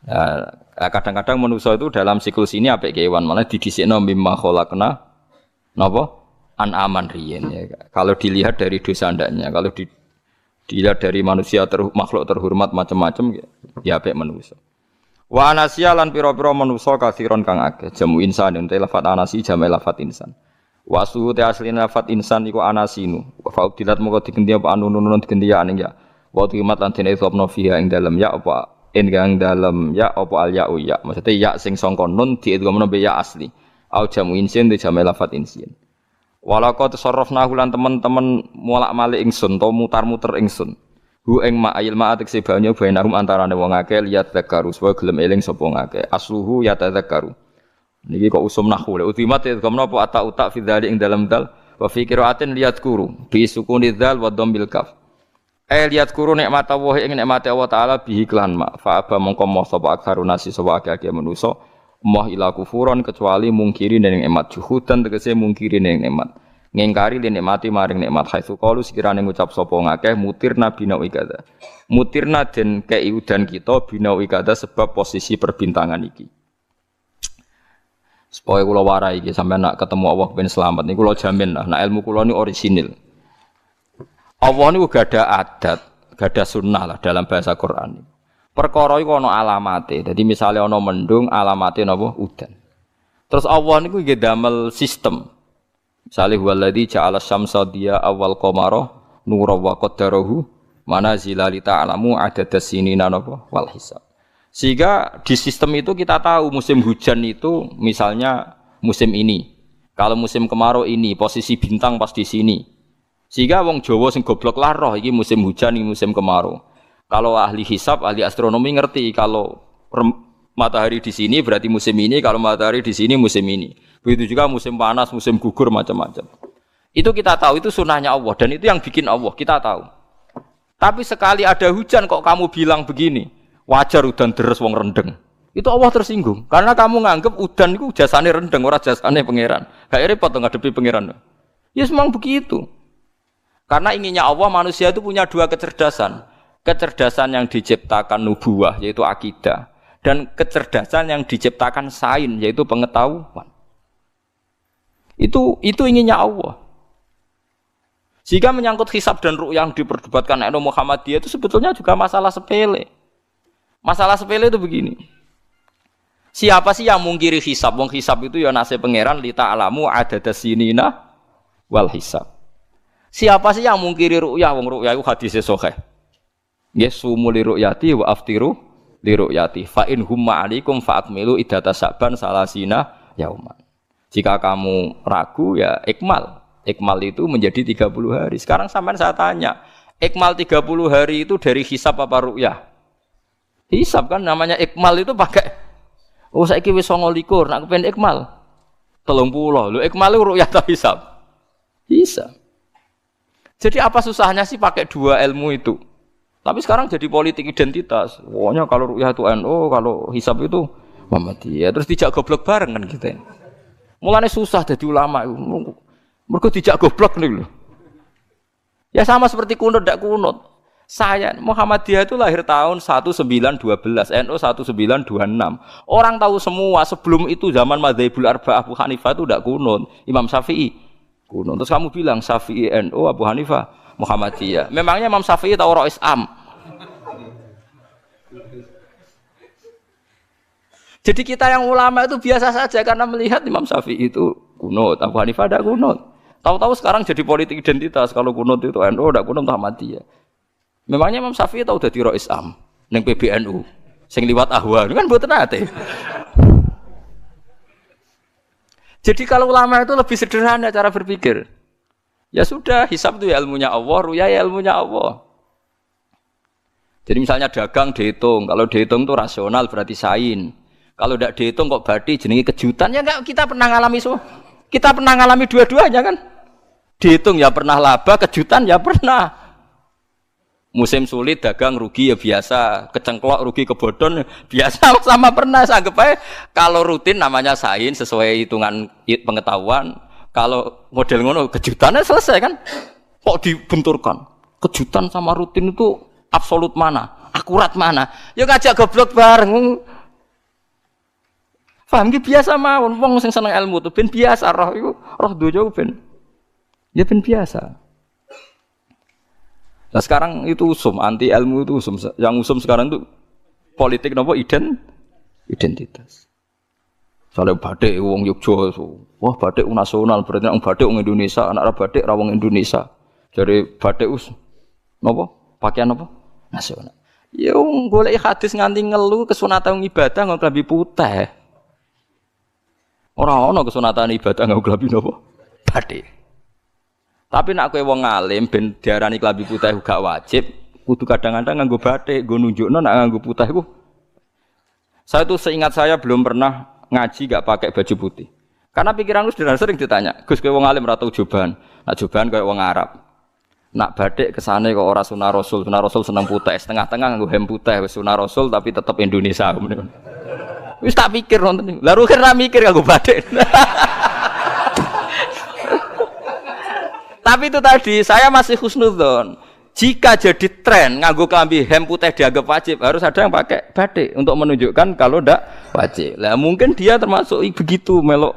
Nah, kadang-kadang manusa itu dalam siklus ini apik kewan malah didhisikno mimma khalaqna napa an-aman riyen ya. Kalau dilihat dari dosa ndaknya, kalau dilihat dari manusia makhluk terhormat macam-macam ya apik manusa. Wa anasiya lan pira-pira manusa kasiron kang akeh jamu insan ente lafat anasi jamu lafat insan. Wa suhu te asline lafat insan iku anasinu. Wa faudilat moko digendi apa anunun digendi ya aning ya. Wa timat lan dene isopno fiha ing dalem ya apa enggang dalem ya apa al ya ya. Maksudnya ya sing sangka nun diidghamno be ya asli. Au jamu insin te jamu lafat insin. Walaqad tasarrafna lan teman-teman molak-malik ingsun to mutar-muter ingsun. Hu ing ma'il ma'atik sebanya bainahum antarane wong akeh liat zakaru supaya gelem eling sapa ngakeh. Asluhu ya tadzakaru. Niki kok usum nahwu. Utimat ya gamna apa ata fi dzalik ing dalam dal wa fi qiraatin liat kuru bi sukuni dzal wa dhammil kaf. Liat kuru nikmat Allah ing nikmate Allah taala bihi klan ma fa aba mongko moh sapa aktsaru nasi sapa akeh manusa. Moh ila kufuron kecuali mungkiri ning nikmat juhudan tegese mungkiri ning nikmat ngingkari ning nikmati maring nikmat haitsu qalu sekirane ngucap sapa ngakeh mutirna binau ikada mutirna den kei udan kita binau ikada sebab posisi perbintangan iki supaya kula warai iki sampeyan nak ketemu Allah ben selamat niku kula jamin lah nak ilmu kula ni orisinil Allah niku gada adat gada sunnah lah dalam bahasa Quran. Perkara iku ana alamate. Dadi misale ana mendung, alamate napa? Udan. Terus Allah niku nggih damel sistem. Misale huwallazi ja'ala syamsa diya awal qamara nura wa qaddarahu manazila li ta'lamu adadas sinina napa wal hisab. Sehingga di sistem itu kita tahu musim hujan itu misalnya musim ini. Kalau musim kemarau ini, posisi bintang pas di sini. Sehingga wong Jawa sing goblok lah roh iki musim hujan, iki musim kemarau. Kalau ahli hisab, ahli astronomi ngerti kalau matahari di sini berarti musim ini, kalau matahari di sini musim ini. Begitu juga musim panas, musim gugur macam-macam. Itu kita tahu, itu sunnahnya Allah dan itu yang bikin Allah, kita tahu. Tapi sekali ada hujan kok kamu bilang begini, wajar udan deres wong rendeng. Itu Allah tersinggung karena kamu nganggep udan itu jasane rendeng, ora jasane pangeran. Gak repot ngadepi pangeran. Ya memang begitu. Karena inginnya Allah manusia itu punya dua kecerdasan. Kecerdasan yang diciptakan nubuwah yaitu akidah dan kecerdasan yang diciptakan sains yaitu pengetahuan. Itu inginnya Allah. Jika menyangkut hisab dan ru'yah yang diperdebatkan oleh Muhammadiyah itu sebetulnya juga masalah sepele. Masalah sepele itu begini. Siapa sih yang mungkiri hisab? Wong hisab itu ya nasib pangeran li ta'lamu adadas sinina wal hisab. Siapa sih yang mungkiri ru'yah? Wong ru'yah itu hadis sahih. Yesumu li ru'yati wa aftiru li ru'yati fa in humma alaikum fa akmilu iddata sa'ban salasina yauman. Jika kamu ragu ya ikmal. Ikmal itu menjadi 30 hari. Sekarang sampean saya tanya, ikmal 30 hari itu dari hisab apa ru'yah? Hisab kan namanya ikmal itu pakai saiki wis 29 nak kepen ikmal 30. Lho ikmal itu ru'yah ta hisab? Hisab. Jadi apa susahnya sih pakai dua ilmu itu? Tapi sekarang jadi politik identitas. Pokoknya kalau ru'yah itu NU, kalau hisab itu Muhammadiyah. Terus dijak goblok bareng kan kita. Mulanya susah jadi ulama itu. Mereka dijak goblok nih loh. Ya sama seperti kunut tidak kunut. Saya Muhammadiyah itu lahir tahun 1912, NU 1926. Orang tahu semua sebelum itu zaman Madzhabul Arba'ah Abu Hanifah itu tidak kunut. Imam Syafi'i kunut. Terus kamu bilang Syafi'i NU, Abu Hanifah Muhammadiyah. Memangnya Imam Syafi'i tahu Rois Am? Jadi kita yang ulama itu biasa saja karena melihat Imam Syafi'i itu kunut, Abu Hanifah tidak kunut. Tahu-tahu sekarang jadi politik identitas kalau kunut itu NU tidak kunut Muhammadiyah. Memangnya Imam Syafi'i tahu dadi Rois Am ning PBNU sing liwat ahwa kan mboten ate. Jadi kalau ulama itu lebih sederhana cara berpikir. Ya sudah, hisab itu ya ilmunya Allah, ruya ya ilmunya Allah. Jadi misalnya dagang dihitung, kalau dihitung itu rasional berarti sain. Kalau tidak dihitung kok berarti jenenge kejutan ya enggak, kita pernah ngalami semua. Kita pernah ngalami dua-duanya kan. Dihitung ya pernah laba, kejutan ya pernah. Musim sulit dagang rugi ya biasa, kecengklok rugi kebodhon biasa sama pernah. Anggap aja kalau rutin namanya sain sesuai hitungan pengetahuan. Kalau model ngono kejutannya selesai kan? Kok dibenturkan? Kejutan sama rutin itu absolut mana? Akurat mana? Ya ngajak goblok bareng. Paham ki biasa mawon wong sing seneng ilmu tuh ben biasa roh iku roh donya ben. Ya ben biasa. Nah sekarang itu usum, anti ilmu itu usum. Yang usum sekarang itu politik nopo identitas. Soalnya batik wong Yogyo, wah batik nasional berarti orang batik wong Indonesia, anak batik rawang Indonesia. Jadi batik nopo pakaian nopo nasional. Ya wong golek hadis nganti ngelu kesunatan ibadah nggo klambi putih. Ora ana kesunatan ibadah nggo klambi nopo batik. Tapi nak kowe wong alim ben diarani klambi putih gak wajib, kudu kadang-kadang nganggo batik, nggo nunjukno nak nganggo putih iku. Saya itu seingat saya belum pernah ngaji gak pakai baju putih. Karena pikiranku sering ditanya, "Gus kowe wong alim ora tau joban." Nak joban koyo wong Arab. Nak batik kesane kok ora sunah Rasul. Sunah Rasul seneng putih, setengah-tengah nganggo hem putih wis sunah Rasul tapi tetep Indonesia. Wis tak pikir nonton. Lah rugen ra mikir nganggo batik. Tapi itu tadi, saya masih husnudzon. Jika jadi tren nganggo klambi hem putih dianggap wajib, harus ada yang pakai batik untuk menunjukkan kalau ndak wajib. Lah mungkin dia termasuk begitu melok.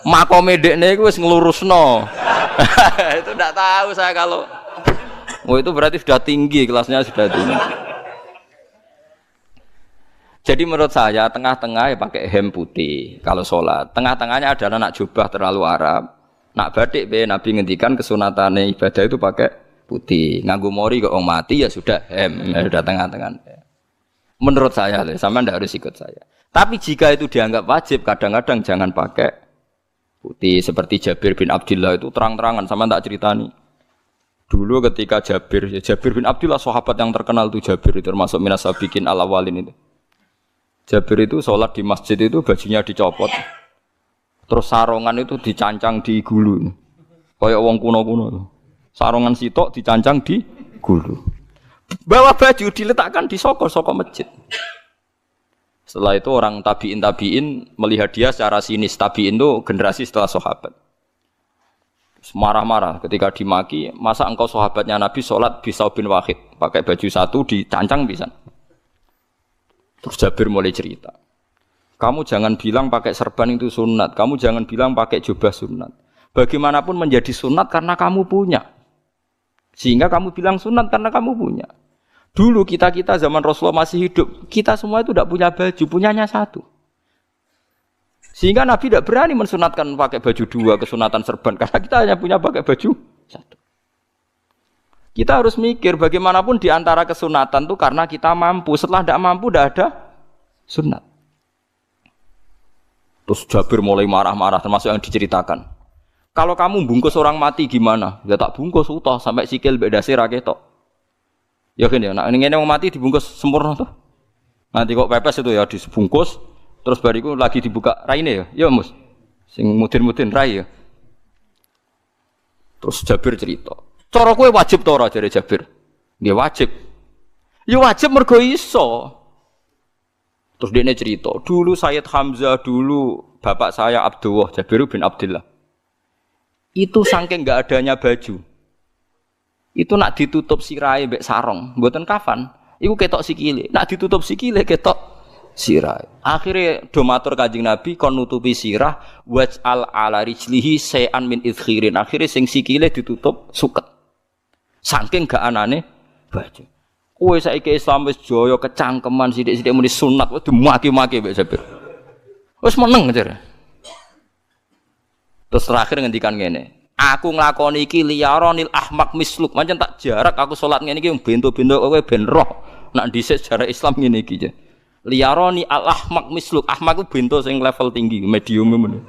Makome dekne iku wis nglurusno. Itu ndak tahu saya kalau. Oh itu berarti sudah tinggi, kelasnya sudah tinggi. Jadi menurut saya tengah-tengah ya pakai hem putih kalau sholat. Tengah-tengahnya adalah nak jubah terlalu Arab. Nak batik be Nabi ngendikan kesunatane ibadah itu pakai putih. Nganggo mori kok wong mati ya sudah hem, ya sudah tengah-tengah. Menurut saya, sama ndak harus ikut saya. Tapi jika itu dianggap wajib, kadang-kadang jangan pakai putih. Seperti Jabir bin Abdullah itu terang-terangan sama tak ceritani. Dulu ketika Jabir bin Abdullah sahabat yang terkenal itu Jabir itu termasuk minas sabiqin al-awwalin itu. Jabir itu sholat di masjid itu bajunya dicopot. Terus sarongan itu dicancang di gulu. Kayak wong kuno-kuno. Sarongan sitok dicancang di gulu. Bawa baju diletakkan di soko masjid. Setelah itu orang tabi'in melihat dia secara sinis. Tabi'in itu generasi setelah sahabat. Marah-marah ketika dimaki, masa engkau sahabatnya Nabi sholat Bisau bin Wahid. Pakai baju satu dicancang bisa. Terus Jabir mulai cerita. Kamu jangan bilang pakai serban itu sunat. Kamu jangan bilang pakai jubah sunat. Bagaimanapun menjadi sunat karena kamu punya. Sehingga kamu bilang sunat karena kamu punya. Dulu kita zaman Rasulullah masih hidup. Kita semua itu tidak punya baju. Punyanya satu. Sehingga Nabi tidak berani mensunatkan pakai baju dua. Kesunatan serban. Karena kita hanya punya pakai baju satu. Kita harus mikir bagaimanapun di antara kesunatan itu karena kita mampu. Setelah tidak mampu tidak ada sunat. Terus Jabir mulai marah-marah termasuk yang diceritakan. Kalau kamu bungkus orang mati gimana? Ya tak bungkus utuh sampai sikil mbek dase ra ketok. Ya kan ya, nek ngene wong mati dibungkus sempurna tuh. Nanti kok pepes itu ya dibungkus terus bariku lagi dibuka raine ya. Ya Mus. Sing mudin-mudin rai ya. Terus Jabir cerita. Cara kowe wajib ta ora jare Jabir? Nggih wajib. Ya wajib mergo iso. Terus dia cerita, dulu Sayyid Hamzah, dulu bapak saya Abdullah, Jabir bin Abdullah. Itu saking enggak adanya baju. Itu nak ditutup sirahe mbek sarong, mboten kafan. Iku ketok sikile. Nak ditutup sikile ketok sirah. Akhirnya do matur Kanjeng Nabi kon nutupi sirah waj'al ala rijlihi sayan min idkhirin. Akhirnya sing sikile ditutup suket. Saking gak anane baju. Kowe saiki Islam wis jaya kecangkeman sithik-sithik muni sunat wis dimaki-maki mbek Jabir. Wis meneng jare. Terus terakhir ngendikan ngene. Aku nglakoni iki liyaronil ahmak misluk. Pancen tak jarak aku salat ngene iki bento-bento kowe ben roh. Nak dhisik sejarah Islam ngene iki. Liyaroni al-ahmak misluk. Ahmak itu bento sing level tinggi, medium men.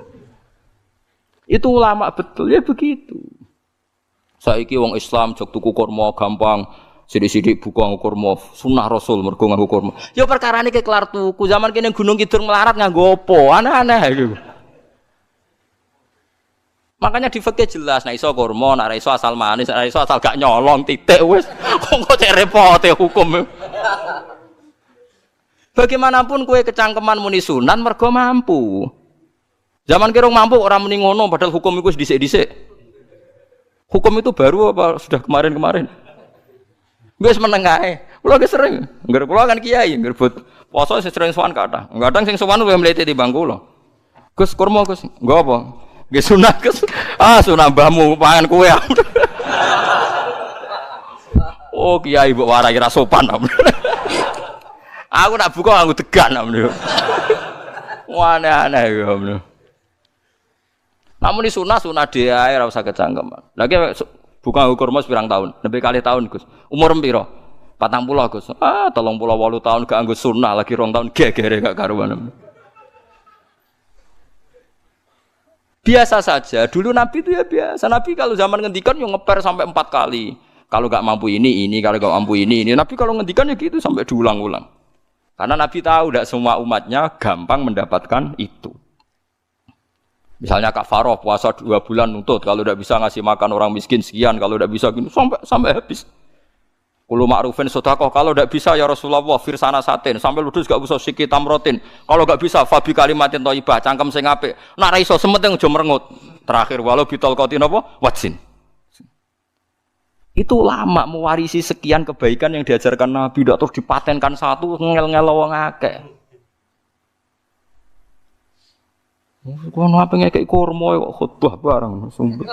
Itu ulama betul ya begitu. Saiki wong Islam jog tuku kurma gampang. Sidik-sidik buka nganggo kurma, sunah Rasul mergo nganggo kurma. Ya perkarane ke kelar tuku. Zaman kene Gunung Kidul melarat nganggo apa? Aneh-aneh iku. Makanya di fikih jelas, nek iso kurma, nek iso asal manis, nek iso asal gak nyolong titik wis. Kok cek repote hukum. Bagaimanapun kue kecangkeman muni sunan mergo mampu. Zaman kira mampu orang muni ngono padahal hukum itu dhisik-dhisik. Hukum itu baru apa sudah kemarin-kemarin? Wis meneng ae. Kula ge sering, ngger kula kan kiai, ngger but poso sering sowan kathah. Kadang sing sowan luwih mlete timbang kula. Gus kurma Gus, nggo apa? Nggih sunah Gus. Ah sunah mbahmu pangan kowe. Oh kiai mbok warai ra sopan. Aku nak buka aku tegan namanya. Wah aneh-aneh ya. Namun di sunah dia ora usah kecangkeman. Lagi buka kurma pirang tahun, lebih kali tahun Gus. Umur piro? 40 Gus. 38 tahun gak anggo sunah lagi 2 tahun gegere gak karuan. Biasa saja. Dulu Nabi itu ya biasa. Nabi kalau zaman ngendikan yo ngeper sampai 4 kali. Kalau gak mampu ini, kalau gak mampu ini. Nabi kalau ngendikan ya gitu sampai diulang-ulang. Karena Nabi tahu tidak semua umatnya gampang mendapatkan itu. Misalnya kafaroh puasa 2 bulan nuntut, kalau tidak bisa ngasih makan orang miskin sekian, kalau tidak bisa gini sampai habis. Kulo ma'rufin sedekah, kalau tidak bisa ya Rasulullah firsana satin, sampai ludus gak usah sikit tamrotin. Kalau gak bisa fabi kalimatin thayyibah, cangkem sing apik. Nek ra iso sementing aja merengut. Terakhir walau bitol qatin apa? Watsin. Itu lama mewarisi sekian kebaikan yang diajarkan Nabi, tidak terus dipatenkan satu ngel-ngel wong akeh. Kono apa ngekek kurma kok khutbah bareng sumber.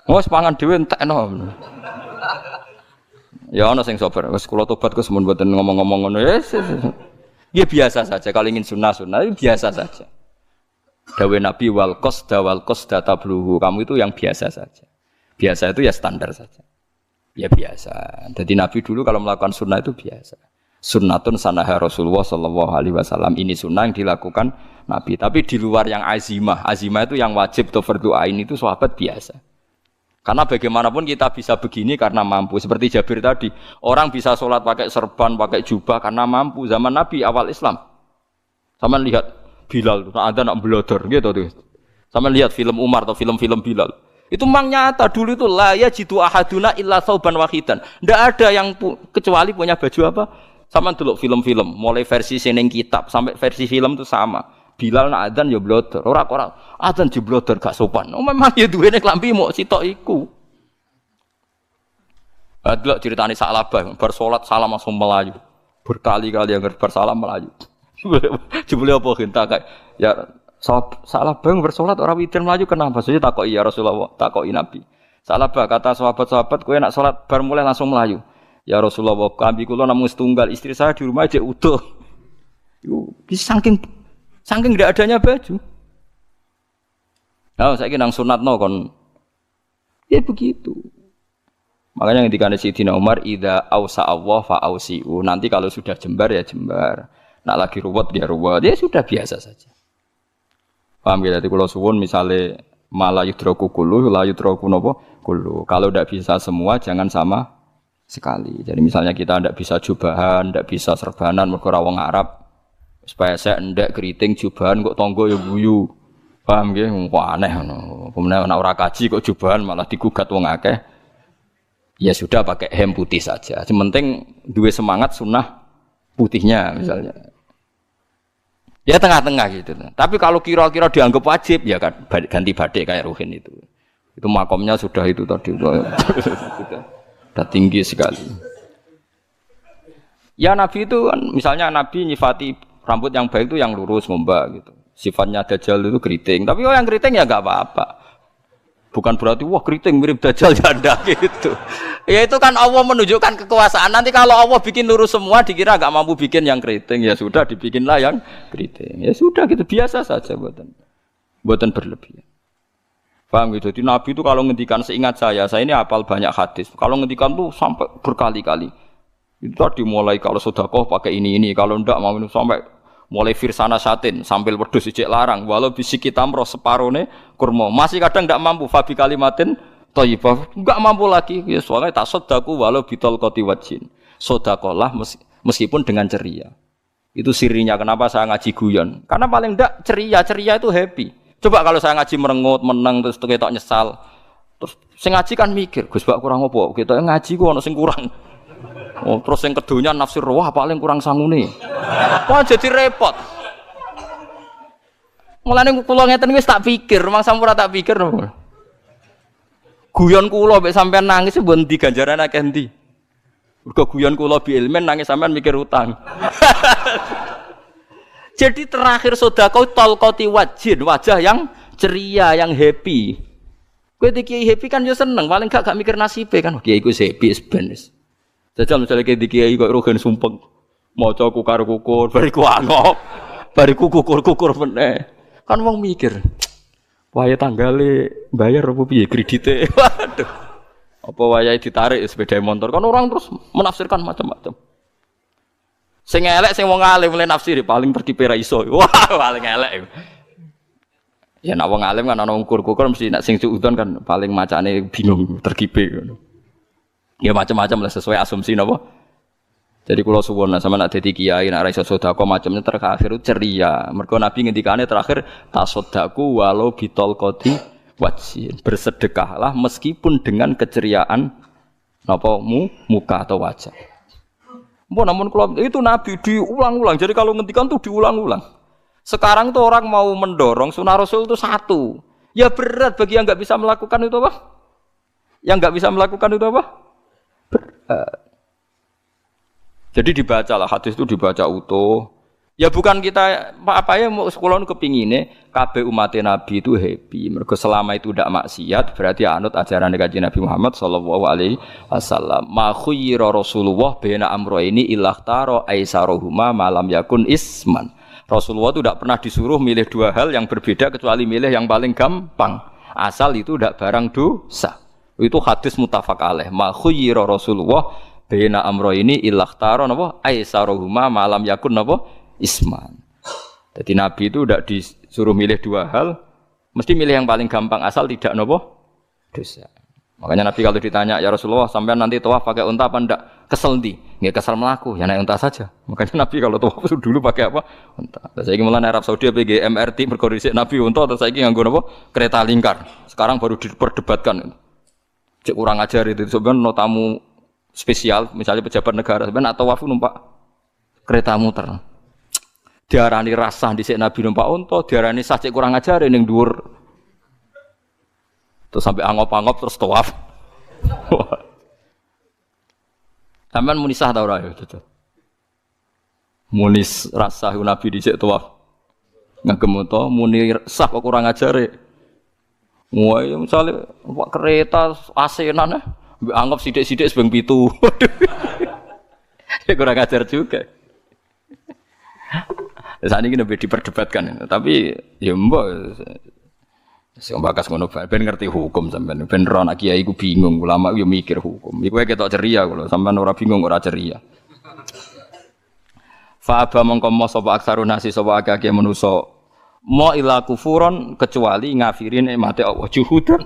Wes pangan dhewe entekno. Ya ana sing sabar, wis kula tobat Gus mun mboten ngomong-ngomong ngono. Ya biasa saja kalau ingin sunnah-sunnah biasa saja. Dawe Nabi wal qasda tabluhu. Kamu itu yang biasa saja. Biasa itu ya standar saja. Ya biasa. Jadi Nabi dulu kalau melakukan sunnah itu biasa. Sunnatun sanaha Rasulullah sallallahu alaihi wasallam. Ini sunnah yang dilakukan Nabi. Tapi di luar yang azimah. Azimah itu yang wajib atau fardhu ain itu sahabat biasa. Karena bagaimanapun kita bisa begini karena mampu. Seperti Jabir tadi, orang bisa sholat pakai serban, pakai jubah karena mampu. Zaman Nabi awal Islam. Sama lihat Bilal, ada nak belodor gitu tuh. Sama lihat film Umar atau film-film Bilal. Itu memang nyata dulu itu la yajidu ahaduna illa thawban wahidan. Enggak ada yang kecuali punya baju apa? Sama dulu film-film, mulai versi seneng kitab sampai versi film itu sama. Bilal nak adzan ya blodor, ora adzan jeblodor gak sopan. Oh memang ya duwene klambi mok sitok iku. Adlok ceritane Sa'labah bar salat salam langsung melayu. Berkali-kali yang bersalam melayu. Jebule apa genta kayak ya Sa'labah bersolat ora witir melayu kenapa? Saya takoki ya Rasulullah, takoki Nabi. Sa'labah kata sahabat-sahabat kowe nak salat bar mulai langsung melayu. Ya Rasulullah, kami kula namung setunggal, istri saya di rumah aja utuh. Iku saking tidak adanya baju. Nah, saiki nang sunatno kon. Ya begitu. Makanya ketika Sayyidina Umar idza ausa Allah fa ausiu. Nanti kalau sudah jembar ya jembar. Nak lagi ruwet dia ruwet. Ya sudah biasa saja. Paham ya? Jadi kula suwun misale mala yudraku kullu la yudraku napa kullu. Kalau tidak bisa semua jangan sama sekali. Jadi misalnya kita tidak bisa jubahan, tidak bisa serbanan mergo ora wong Arab. Supaya saya ndak keriting jubahan kok tonggo ya guyu. Paham nggih? Kok aneh ngono. Kemudian ana ora kaji kok jubahan malah digugat wong akeh. Ya sudah pakai hem putih saja. Yang penting duwe semangat sunnah putihnya misalnya. Ya tengah-tengah gitu. Tapi kalau kira-kira dianggap wajib ya kan ganti badik kayak Ruhin itu. Itu makomnya sudah itu tadi sudah tinggi sekali. Ya Nabi itu kan misalnya Nabi nyifati rambut yang baik itu yang lurus ngombak gitu. Sifatnya Dajjal itu keriting. Tapi yang keriting ya enggak apa-apa. Bukan berarti wah keriting mirip Dajjal janda gitu. Ya itu kan Allah menunjukkan kekuasaan. Nanti kalau Allah bikin lurus semua dikira enggak mampu bikin yang keriting. Ya sudah dibikinlah yang keriting. Ya sudah gitu biasa saja buatan berlebihan. Paham gitu. Jadi Nabi itu kalau ngendikan seingat saya ini hafal banyak hadis. Kalau ngendikan tuh sampai berkali-kali. Itu tadi mulai kalau sedekah pakai ini, kalau ndak mau minum sampai mulai firsana satin sambil wedhus ijek larang walau bisi kita roh separone kurma masih kadang ndak mampu fabi kalimatin thayyibah enggak mampu lagi ya soalnya tak sedekah walau bitol qoti wajin sedekahlah meskipun dengan ceria itu sirinya kenapa saya ngaji guyon karena paling ndak ceria itu happy coba kalau saya ngaji merengut meneng terus ketok nyesal terus sing ngaji kan mikir Gus bak kurang apa kita ngaji ku ono sing kurang. Oh, terus yang kedunya nafsir wah paling kurang sangune. Wah jadi repot. Mulane kula ngeten wis tak pikir, mang sampun ora tak pikir. Guyon kula mek sampean nangis mbon ndi ganjaran akeh ndi. Mergo guyon kula bi ilmen nangis sampean mikir utang. Jadi terakhir sedekah talqati wajhin, wajah yang ceria, yang happy. Kowe iki happy kan yo seneng, paling gak mikir nasibe kan. Kiai iku happy sebenes. Jajal misalnya kayak dikiai kok rogen sumpeng, maca kukar-kukur, bariku angop, bariku kukur-kukur meneh. Kan wong mikir, wayahe tanggale bayar apa piye kredite. Waduh. Apa wayahe ditarik sepeda motor. Kan orang terus menafsirkan macam-macam. Sing elek sing wong alim mulai nafsiri paling tertipe ra iso. Wah, paling elek. Ya nek wong alim kan ana ukur-ukur mesti nek sing suudon kan paling macane bingung, terkipe ngono. Ya macam-macam lah sesuai asumsi napa. Jadi kula suwun sama nak dadi kiai nak ra iso sedekah macamnya terakhir ceria. Mergo Nabi ngendikane terakhir tasaddaku walau bitol qoti wajhin. Bersedekahlah meskipun dengan keceriaan napa muka atau wajah. Namun kalau itu Nabi diulang-ulang. Jadi kalau ngendikan tuh diulang-ulang. Sekarang tuh orang mau mendorong sunnah Rasul itu satu. Ya berat bagi yang nggak bisa melakukan itu apa? Yang nggak bisa melakukan itu apa? Jadi dibacalah hadis itu dibaca utuh. Ya bukan kita apa ya mau sekolah kepingine kabeh umat Nabi itu happy. Mergo selama itu tidak maksiat berarti anut ajaran Kanjeng Nabi Muhammad sallallahu alaihi wasallam. Ma khuyira Rasulullah baina amrayni ilakhtara aisarohuma malam yakun isman. Rasulullah itu tidak pernah disuruh milih dua hal yang berbeda kecuali milih yang paling gampang. Asal itu tidak barang dosa. Itu hadis muttafaq alaih. Ma khuyira Rasulullah baina amrayni ilakhtara napa aisarohuma malam yakun napa isman. Jadi Nabi itu tidak disuruh milih dua hal, mesti milih yang paling gampang asal tidak nopo dosa. Makanya Nabi kalau ditanya ya Rasulullah sampean nanti tawaf pakai unta apa ndak? Kesel ndi? Nggih kesel melaku, ya naik unta saja. Makanya Nabi kalau tawaf dulu pakai apa? Unta. Terus saiki mulane Arab Saudi PG MRT mergo dhisik Nabi unta terus saiki nganggo napa? Kereta lingkar. Sekarang baru diperdebatkan. Cek kurang ajar itu sebenarnya no tamu spesial misalnya pejabat negara sebenarnya atau tawaf numpak kereta muter. Diarani rasah dhisik Nabi numpak unta, diarani sah cek kurang ajar ning dhuwur. Terus sampai angop-angop terus tawaf. Sampeyan muni sah ta ora ya itu. Muni rasah Nabi dhisik tawaf. Ngagem unta muni sah kok kurang ajar. Wah, misalnya numpak kereta asenan anggap sithik-sithik sebeng 7. Kurang ajar juga. Saat ini lebih diperdebatkan, tapi ya mbak, sing bakas ngono ben ngerti hukum sampean, ben ora anak kiai iku bingung, ulama yo mikir hukum. Iku ketok ceria kula, sampean ora bingung ora ceria. Fa aba mongko mo sapa aksarun nasi sapa akeh manusa mo ila kufuron kecuali ngafirin nikmate Allah juhudan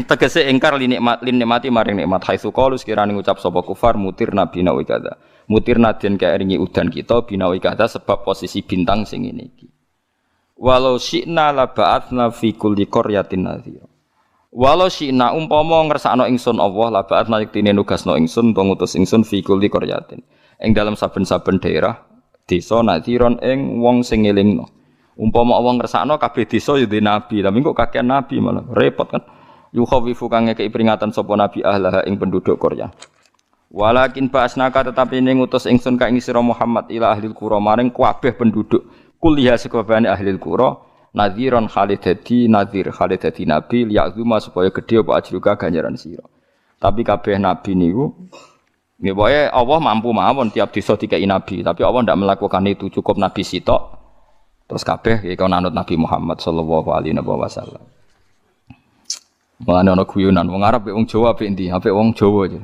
tegese ingkar li nikmati maring nikmat haitsu qalu sekirane ngucap sapa kufar mutir nabi nawi kada. Mutir nadien kaya ringi udan kita binawi kata sebab posisi bintang sing ini iki. Walau syi'na la ba'atsna fi kulli qaryatin nadhira. Walau syi'na umpama ngersakno ingsun Allah la ba'atsna yektine nugasno ingsun utawa ngutus ingsun fi kulli qaryatin. Ing dalam saben-saben daerah desa nadhiron ing wong sing ngelingno. Umpama Allah ngersakno kabeh desa ya nabi, tapi kok kakean nabi malah repot kan. Yukhawifu kang ngekeki peringatan sapa nabi ahlaha ing penduduk Qaryah. Walakin ba'asnaka tetapi ning ngutus ingsun ka ing sira Muhammad ila ahlil qura maring kabeh penduduk kuliah sekabehane ahlil qura nadhiron khalidati nadhir khalidati nabi liya'zuma supaya gedhe apa ajruka ganjaran sira. Tapi kabeh nabi niku nggih wae Allah mampu mawon tiap desa dikai nabi, tapi Allah ndak melakukan itu, cukup nabi sitok. Terus kabeh iki kon anut Nabi Muhammad sallallahu alaihi wasallam. Mulane ana guyonan wong Arab wong Jawa apik endi? Apik wong Jawa aja.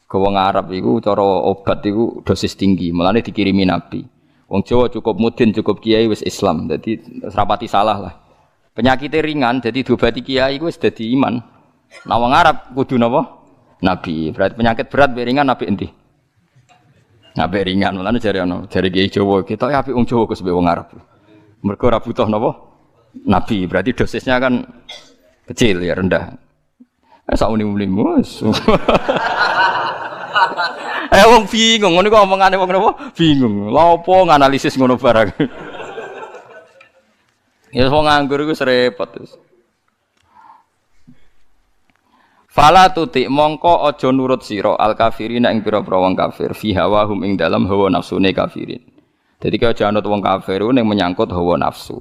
Ke wong Arab iku cara obat iku dosis tinggi, mulane dikirimi nabi. Wong Jawa cukup mudin, cukup kiai wis Islam. Dadi rapati salah lah. Penyakitnya ringan, jadi diobati kiai iku wis dadi iman. Nah wong Arab kudu napa? Nabi. Berarti penyakit berat be ringan apik endi? Nabi ringan, mulane jare kiai Jawa, kita apik wong Jawa kus be wong Arab. Mergo ora butuh napa? Nabi. Berarti dosisnya kan kecil ya, rendah. Sak uni-unimu. Wong bingung, ngono kok omongane wong napa? Bingung. Lha opo nganalisis ngono barang. Ya wong nganggur iku repot terus. Fala tuti mongko aja nurut sira al kafirin ing pira-pira wong kafir fi hawahum ing dalam hawa nafsune kafirin. Jadi kaya aja anut wong kafir ning menyangkut hawa nafsu.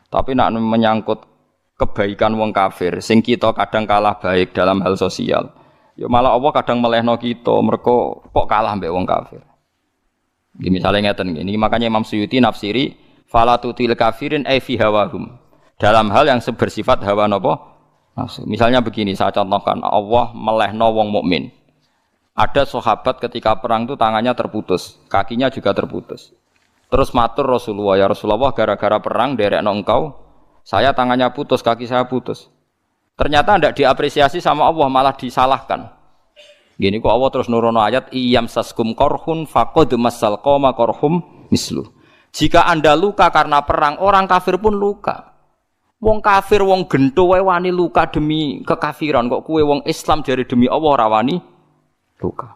Tapi nek menyangkut kebaikan wong kafir sing kita kadang kalah baik dalam hal sosial. Ya malah Allah kadang melehno kita mergo kok kalah mbek wong kafir. Nggih misale ngeten nggih. Makanya Imam Suyuti nafsiri fala tutil kafirin ai fi hawahum. Dalam hal yang bersifat hawa napa? Nafsu. Misalnya begini, saya contohkan Allah melehno wong mukmin. Ada sahabat ketika perang itu tangannya terputus, kakinya juga terputus. Terus matur Rasulullah, ya Rasulullah gara-gara perang derekno engkau, saya tangannya putus, kaki saya putus. Ternyata tidak diapresiasi sama Allah, malah disalahkan. Gini kok Allah terus nurono ayat iyam saskum korhun faqad masal qoma korhum mislu. Jika Anda luka karena perang, orang kafir pun luka. Wong kafir wong gento wae wani luka demi kekafiran, kok kuwe wong Islam jare demi Allah ora wani luka.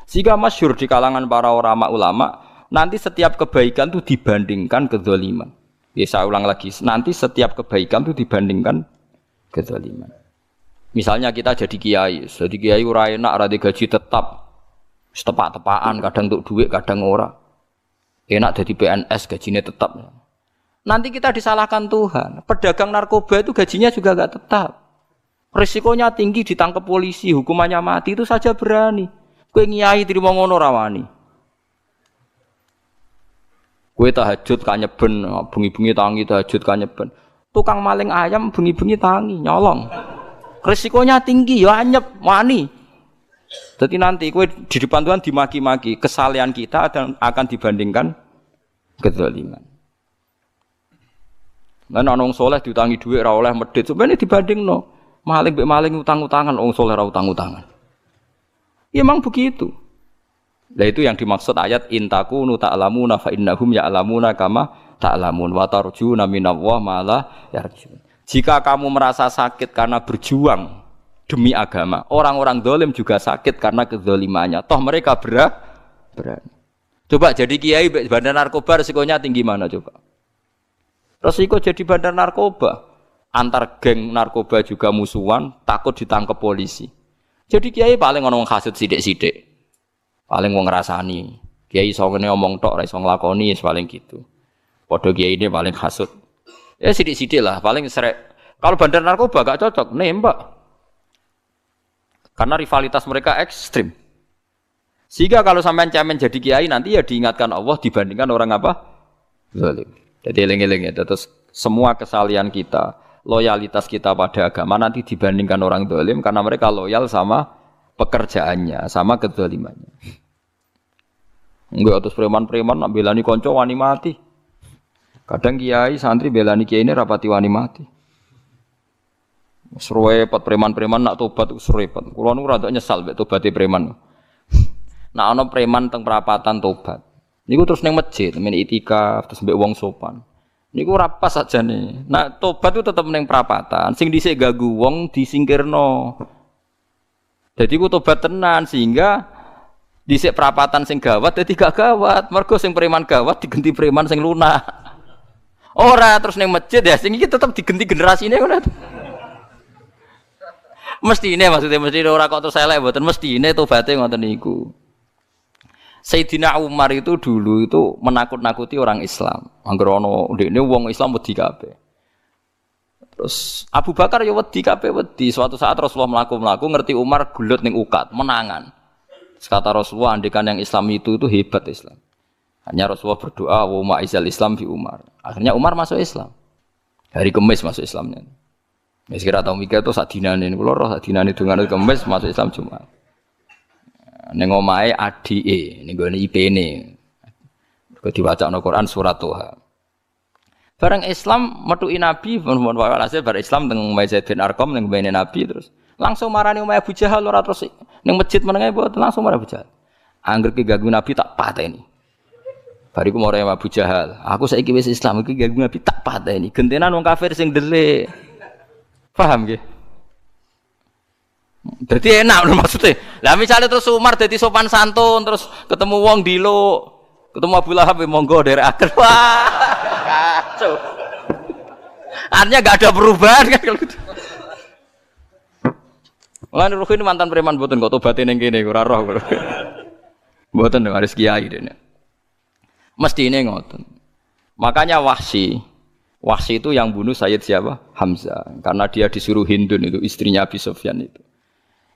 Sehingga masyhur di kalangan para ulama, nanti setiap kebaikan itu dibandingkan kezaliman. Ya saya ulang lagi, nanti setiap kebaikan itu dibandingkan kezaliman. Misalnya kita jadi kiai ora enak, ora gaji tetap, tepak-tepakan, kadang untuk duit, kadang ora. Enak jadi PNS, gajinya tetap. Nanti kita disalahkan Tuhan. Pedagang narkoba itu gajinya juga enggak tetap. Risikonya tinggi, ditangkap polisi, hukumannya mati, itu saja berani. Kowe nyai trimo ngono ra wani. Kowe tahajud kanyeben, bengi-bengi tangi tahajud kanyeben. Tukang maling ayam bengi-bengi tangi, nyolong. Risikonya tinggi, ya anyep, wani. Jadi nanti kowe di depan Tuhan dimaki-maki, kesalehan kita akan dibandingkan kezaliman. Lan ana wong saleh diutangi dhuwit ora oleh medhit, sampeyan dibandingno. Maling mbek maling utang-utangan, wong saleh ora utang-utangan. Ya memang begitu. Nah itu yang dimaksud ayat intakunu ta'lamuna fa innahum ya'lamuna kama ta'lamun wa tarjuna minallah ma la yarjun. Jika kamu merasa sakit karena berjuang demi agama, orang-orang zalim juga sakit karena kezalimannya. Toh mereka berani. Coba jadi kiai bandar narkoba resikonya tinggi mana coba? Resiko jadi bandar narkoba, antar geng narkoba juga musuhan, takut ditangkap polisi. Jadi kiai paling ono wong hasud sithik-sithik. Paling wong ngrasani. Kiai iso ngene omong tok, ora iso nglakoni, paling gitu. Padha kiai ini paling hasud. Ya sithik-sithik lah, paling srek. Kalau bandar narkoba gak cocok, nembak. Karena rivalitas mereka ekstrim. Sehingga kalau sampean cemen jadi kiai nanti ya diingatkan Allah dibandingkan orang apa? Zalim. Jadi eling-eling ya, terus semua kesalahan kita, loyalitas kita pada agama nanti dibandingkan orang zalim karena mereka loyal sama pekerjaannya, sama kezalimannya. Enggak terus preman-preman nak belani kanca wani mati. Kadang kiai santri belani kiai ini rapati wani mati. Repot preman-preman nak tobat repot. Kulo nu rada nyesal mek tobaté preman. Nak ana preman teng perapatan tobat. Niku terus ning masjid, men itikaf terus mbek wong sopan. Niku ora pas sajane. Nah, tobat itu tetep ning prapatan. Sing dhisik ganggu wong disingkirno. Dadi ku tobat tenan sehingga dhisik prapatan sing gawat dadi gak gawat. Mergo sing preman gawat diganti preman sing lunak. Ora terus ning masjid ya sing iki tetep diganti generasine ngono. Mestine maksudnya mestine ora kok terus elek mboten mestine tobaté ngoten niku. Sayyidina Umar itu dulu itu menakut-nakuti orang Islam. Angger ana ndekne wong Islam wedi kabeh. Terus Abu Bakar ya wedi kabeh wedi. Suatu saat Rasulullah mlaku-mlaku ngerti Umar gelut ning ukat, menangan. Kata Rasulullah andikan yang Islam itu hebat Islam. Hanya Rasulullah berdoa wa ma'izal Islam fi Umar. Akhirnya Umar masuk Islam. Hari Kamis masuk Islamnya. Wis kira tau mikir to sak dinane kula roh sak dinane dongane Kamis masuk Islam Jumat. Ning omahe adike ning gone IP-ne. Kok diwacana Quran surat Toha. Bareng Islam metuki Nabi mon walhasil bar Islam teng Zaid bin Arqam ning mbene Nabi terus langsung marani omahe Abu Jahal ora terus ning masjid menenge mboten langsung marani Abu Jahal. Angger ki ganggu Nabi tak pateni. Bariku marani Abu Jahal. Aku saiki wis Islam iki ganggu Nabi tak pateni. Gentenan wong kafir sing delik. Paham nggih? Jadi enak maksudnya. Lah misalnya terus Umar jadi sopan santun terus ketemu wong dilo, ketemu Abu Lahab monggo dari akhir. Wah, kacau. Artinya enggak ada perubahan kan kalau gitu. Lan Ruhin mantan preman mboten kok tobaté ning kene ora roh. Mboten harus kiai dene. Mestine ngoten. Makanya Wahsy itu yang bunuh Sayyid siapa? Hamzah. Karena dia disuruh Hindun itu istrinya Abi Sufyan itu.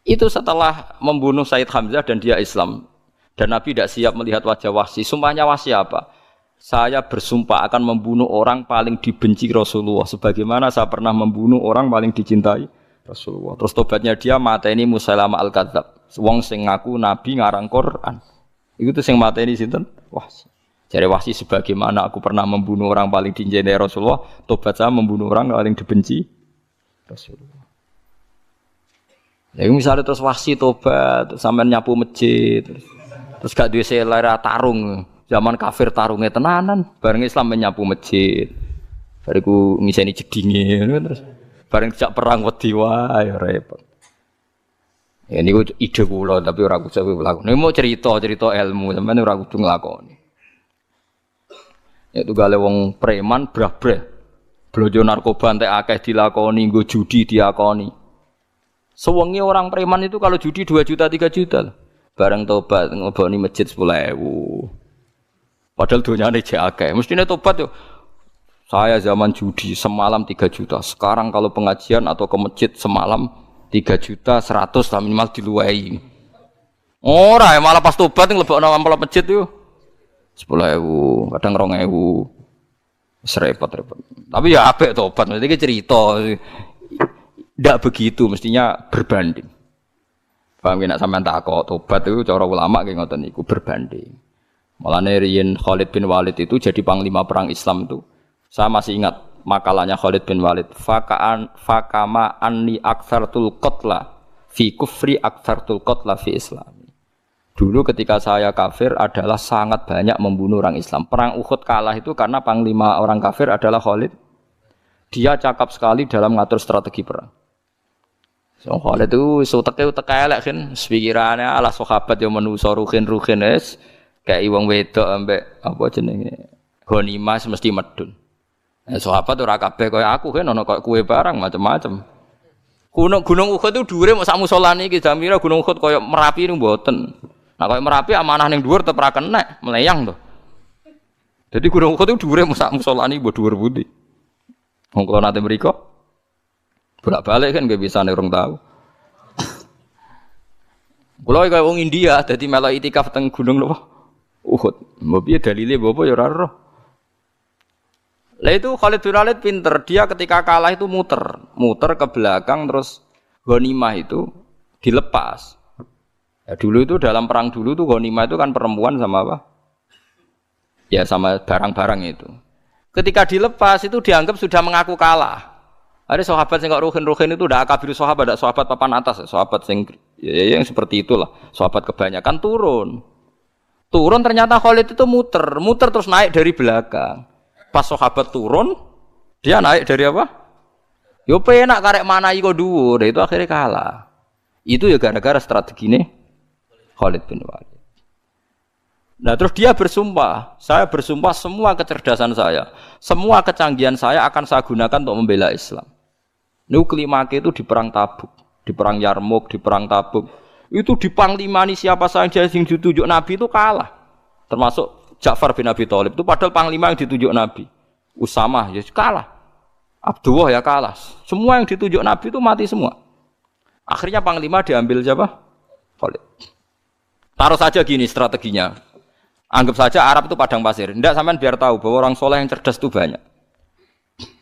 Itu setelah membunuh Sayyid Hamzah dan dia Islam. Dan Nabi tidak siap melihat wajah Wahsy. Sumpahnya Wahsy apa? Saya bersumpah akan membunuh orang paling dibenci Rasulullah. Sebagaimana saya pernah membunuh orang paling dicintai Rasulullah. Terus tobatnya dia mateni Musailamah al-Kadzab. Wong sing ngaku Nabi ngarang Quran. Itu tuh sing mateni sinten? Wahsy. Jadi Wahsy sebagaimana aku pernah membunuh orang paling dicintai Rasulullah. Tobat saya membunuh orang paling dibenci Rasulullah. Ya misalnya terus Wahsy tobat, sampean nyapu masjid, terus gak duwe selera tarung, zaman kafir tarungnya tenanan, bareng Islam menyapu masjid, bariku ngiseni jedinge, terus bareng dijak perang wedi wae repot. Ya niku ide kula tapi ora kudu nglakoni. Nek mau cerita ilmu, sampean ora kudu nglakoni. Ya tugale wong preman brah-breh, blojo narkoba entek akeh dilakoni, nggo judi diakoni. Sewengi orang preman itu kalau judi 2 juta 3 juta. Bareng tobat ngoboni masjid 10.000. Padahal donyane jek akeh. Mestine tobat yo. Saya zaman judi semalam 3 juta. Sekarang kalau pengajian atau ke masjid semalam 3 juta 100 lah minimal diluwei. Ora ya malah pas tobat nglebokno amplop masjid yo. 10.000, kadang 2.000. Wis repot-repot. Tapi ya apik tobat, mesti cerita. Tidak begitu, mestinya berbanding. Paham nek sampean takok tobat itu cara ulama nggih ngoten niku berbanding. Mulane riyen Khalid bin Walid itu jadi panglima perang Islam itu. Saya masih ingat makalahnya Khalid bin Walid. Fakama anni aktsartul qatla fi kufri aktsartul qatla fi Islam. Dulu ketika saya kafir adalah sangat banyak membunuh orang Islam. Perang Uhud kalah itu karena panglima orang kafir adalah Khalid. Dia cakap sekali dalam ngatur strategi perang. So Khalid itu uteke elek kan, pikirane ala sahabat yo menusa ruhin es kayak wong wedok ambek apa jenenge ghanimah mesti medun. Sahabat ora kabeh kaya aku kan ana kaya kue barang macam-macam. Gunung Uhud itu dhuwure mok sak musolane iki jamira Gunung Uhud kaya Merapi niku mboten. Nah kaya Merapi amanah ning dhuwur tetep ra kenek, meleyang to. Jadi Gunung Uhud itu dhuwure mok sak musolane mbok dhuwur pundi. Wong kula nate mriko bolak-balik kan gak bisa nerong tahu. Kulo kaya wong India dadi melok itikaf teng gunung napa? Uhud. Mbok piye dalile mbok ya ora roh. Lah itu Khalid bin Walid pinter, dia ketika kalah itu muter ke belakang terus ghanimah itu dilepas. Ya dulu itu dalam perang dulu tuh ghanimah itu kan perempuan sama apa? Ya sama barang-barang itu. Ketika dilepas itu dianggap sudah mengaku kalah. Ada sahabat yang kok ruhin itu udah akabir sahabat, ada sahabat papan atas, sahabat yang seperti itulah. Sahabat kebanyakan turun ternyata Khalid itu muter terus naik dari belakang. Pas sahabat turun, dia naik dari apa? Yo penak karek manai kok dhuwur, itu akhirnya kalah. Itu ya gara-gara strategi ini Khalid bin Walid. Nah terus dia bersumpah, saya bersumpah semua kecerdasan saya, semua kecanggihan saya akan saya gunakan untuk membela Islam. Nuklimake itu di perang Tabuk, di perang Yarmuk, di perang Tabuk. Itu di panglimani siapa saja yang ditunjuk Nabi itu kalah. Termasuk Ja'far bin Abi Thalib itu padahal panglima yang ditunjuk Nabi. Usamah ya kalah. Abdullah ya kalah. Semua yang ditunjuk Nabi itu mati semua. Akhirnya panglima diambil siapa? Khalid. Taruh saja gini strateginya. Anggap saja Arab itu padang pasir. Tidak sampean biar tahu bahwa orang soleh yang cerdas itu banyak.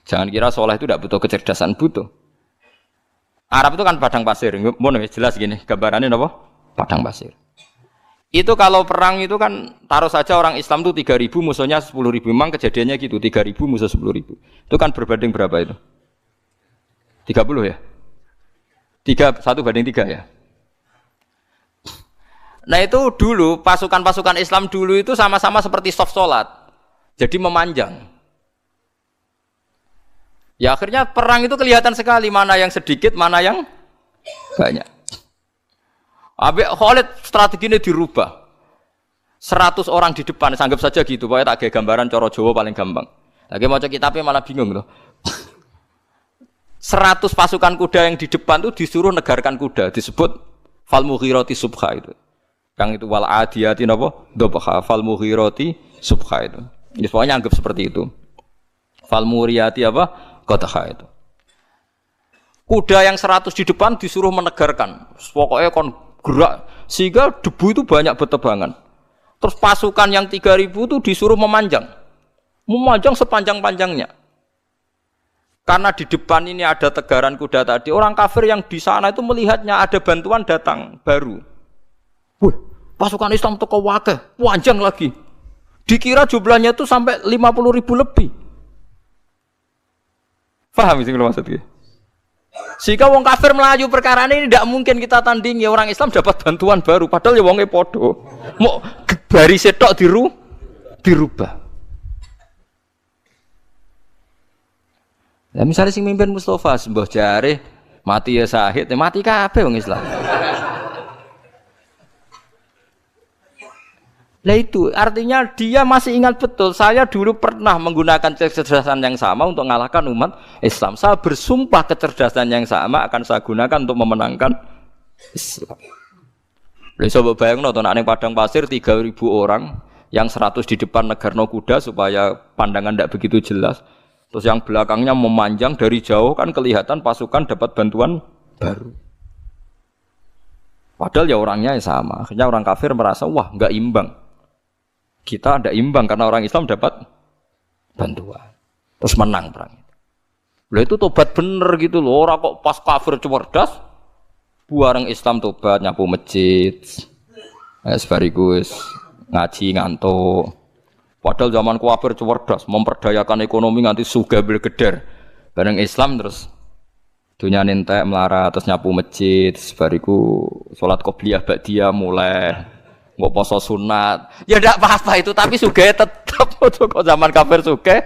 Jangan kira soleh itu tidak butuh kecerdasan, butuh. Arab itu kan padang pasir. Mau jelas gini, gambarannya apa? Padang pasir. Itu kalau perang itu kan taruh saja orang Islam itu 3.000 musuhnya 10.000. Memang kejadiannya gitu, 3.000 musuh 10.000. Itu kan berbanding berapa itu? 30 ya? 1 banding 3 ya? Nah itu dulu, pasukan-pasukan Islam dulu itu sama-sama seperti soft sholat. Jadi memanjang. Ya akhirnya perang itu kelihatan sekali mana yang sedikit, mana yang banyak. Habis Khalid strateginya dirubah. 100 orang di depan, anggap saja gitu. Pokoknya tak kayak gambaran coro Jawa paling gampang. Lagi mau cek kitabnya malah bingung loh. 100 pasukan kuda yang di depan itu disuruh negarkan kuda. Disebut fal mughirati subha itu. Yang itu wal adiyati napa? Dobha fal mughirati subha itu. Ya, pokoknya anggap seperti itu. Fal muriyati apa? Qadha itu. Kuda yang 100 di depan disuruh menegarkan. Pokoknya kon gerak sehingga debu itu banyak bertebangan. Terus pasukan yang 3.000 itu disuruh memanjang. Memanjang sepanjang-panjangnya. Karena di depan ini ada tegaran kuda tadi, orang kafir yang di sana itu melihatnya ada bantuan datang baru. Wih, pasukan Islam toko wakeh, panjang lagi. Dikira jumlahnya itu sampai 50.000 lebih. Paham sih kalau maksudnya? Sehingga wong kafir melaju perkara ini tidak mungkin kita tandingi. Orang Islam dapat bantuan baru, padahal ya wongnya podo. Mau baris setok dirubah. Nah, misalnya sing mimpin Mustafa sembah jare mati ya syahid, mati kabeh wong Islam. Lah itu artinya dia masih ingat betul saya dulu pernah menggunakan kecerdasan yang sama untuk mengalahkan umat Islam. Saya bersumpah kecerdasan yang sama akan saya gunakan untuk memenangkan Islam. Lha coba bayangno to nek padang pasir 3.000 orang yang 100 di depan negarno kuda supaya pandangan tidak begitu jelas. Terus yang belakangnya memanjang dari jauh kan kelihatan pasukan dapat bantuan baru. Padahal ya orangnya sama. Akhirnya orang kafir merasa wah enggak imbang. Kita ada imbang karena orang Islam dapat bantuan. Terus menang perang itu. Lah itu tobat bener gitu loh. Orang kok pas kafir cerdas, buareng Islam tobat nyapu masjid. Sebarigus ngaji ngantuk. Padahal zaman kafir cerdas, memperdayakan ekonomi nganti sugih bergeder. Bareng Islam terus dunia entek melarat terus nyapu masjid. Sebariku salat qobliyah ba'diyah mulai. Nggak poso sunat, ya tidak apa-apa itu, tapi sugih tetap. Kok zaman kafir sugih,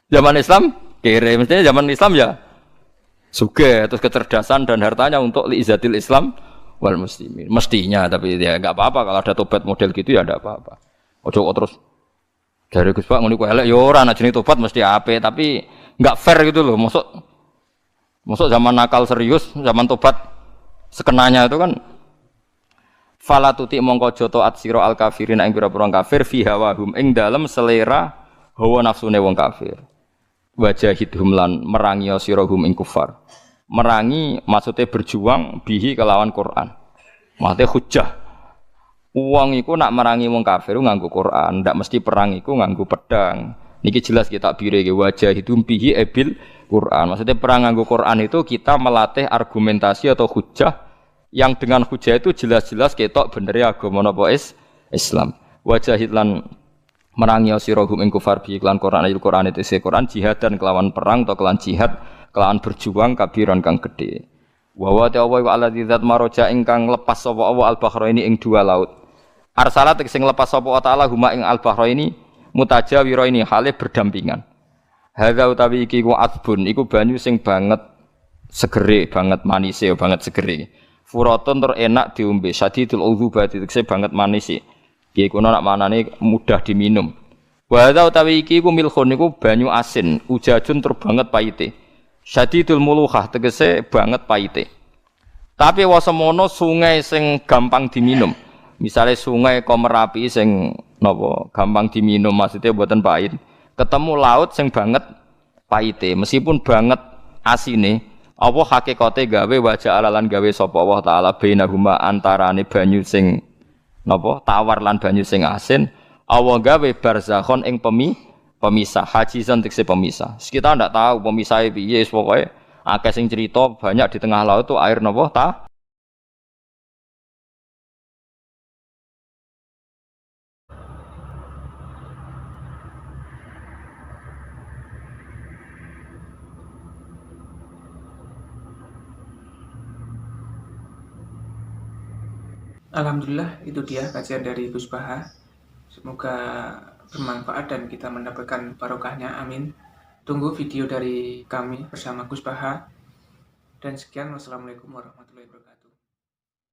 zaman Islam kere, mestinya zaman Islam ya sugih, terus kecerdasan dan hartanya untuk liizatil Islam wal muslimin, mestinya, tapi ya nggak apa-apa kalau ada tobat model gitu ya tidak apa-apa. Ojo terus dari Gus Pak ngene ku elek ya ora ana jenenge tobat mesti ape, tapi nggak fair gitu loh, masuk zaman nakal serius, zaman tobat sekenanya itu kan. Fala tuti mongko joto at sira al kafirin ing pira-pira kafir fi hawahum ing dalem selera hawa nafsune wong kafir. Wajahidhum lan merangi sira hum ing kufar. Merangi maksudnya berjuang bihi kelawan Quran. Maksudnya hujjah. Wong iku nak merangi wong kafir nganggo Quran, ndak mesti perang iku nganggo pedang. Niki jelas kita bire wajahidhum bihi ebil Quran. Maksudnya perang nganggo Quran itu kita melatih argumentasi atau hujjah yang dengan hujah itu jelas-jelas ketok bener ya agama napa Islam. Wajahid lan merangi sira hum ing kufar bi iklan Quran ayat Quran itu Quran jihad dan kelawan perang atau kelawan jihad kelawan berjuang kabiran kang gede. Wa wa ta'ala wa alladzi zat maroja ingkang lepas sapa Allah al-bahraini ing dua laut. Arsalat sing lepas sapa ta'ala huma ing al-bahraini mutajawira ini hale berdampingan. Hadza utawi iki ku adbun iku banyu sing banget segere, banget manise, banget segere. Furatun tur enak diombe, sadidul udzubati tekse banget manise. Iki kono nak manane mudah diminum. Wa hadza utawi iki ku milkhun niku banyu asin, ujajun tur banget paite. Sadidul muluhah tegese banget paite. Tapi wasemono sungai sing gampang diminum. Misalnya sungai Komerapi sing napa gampang diminum maksudnya mboten pahit. Ketemu laut sing banget paite, meskipun banget asine, apa hakikate gawe wajah alalan gawe sapa Allah taala bainahuma antarane banyu sing napa tawar lan banyu sing asin, Allah gawe barzakhon ing pemisah, hajizan tekse pemisah. Kita ndak tahu pemisahe piye, pokoke akeh sing cerita banyak di tengah laut tuh air napa Alhamdulillah, itu dia kajian dari Gus Baha. Semoga bermanfaat dan kita mendapatkan barokahnya, amin. Tunggu video dari kami bersama Gus Baha. Dan sekian, wassalamualaikum warahmatullahi wabarakatuh.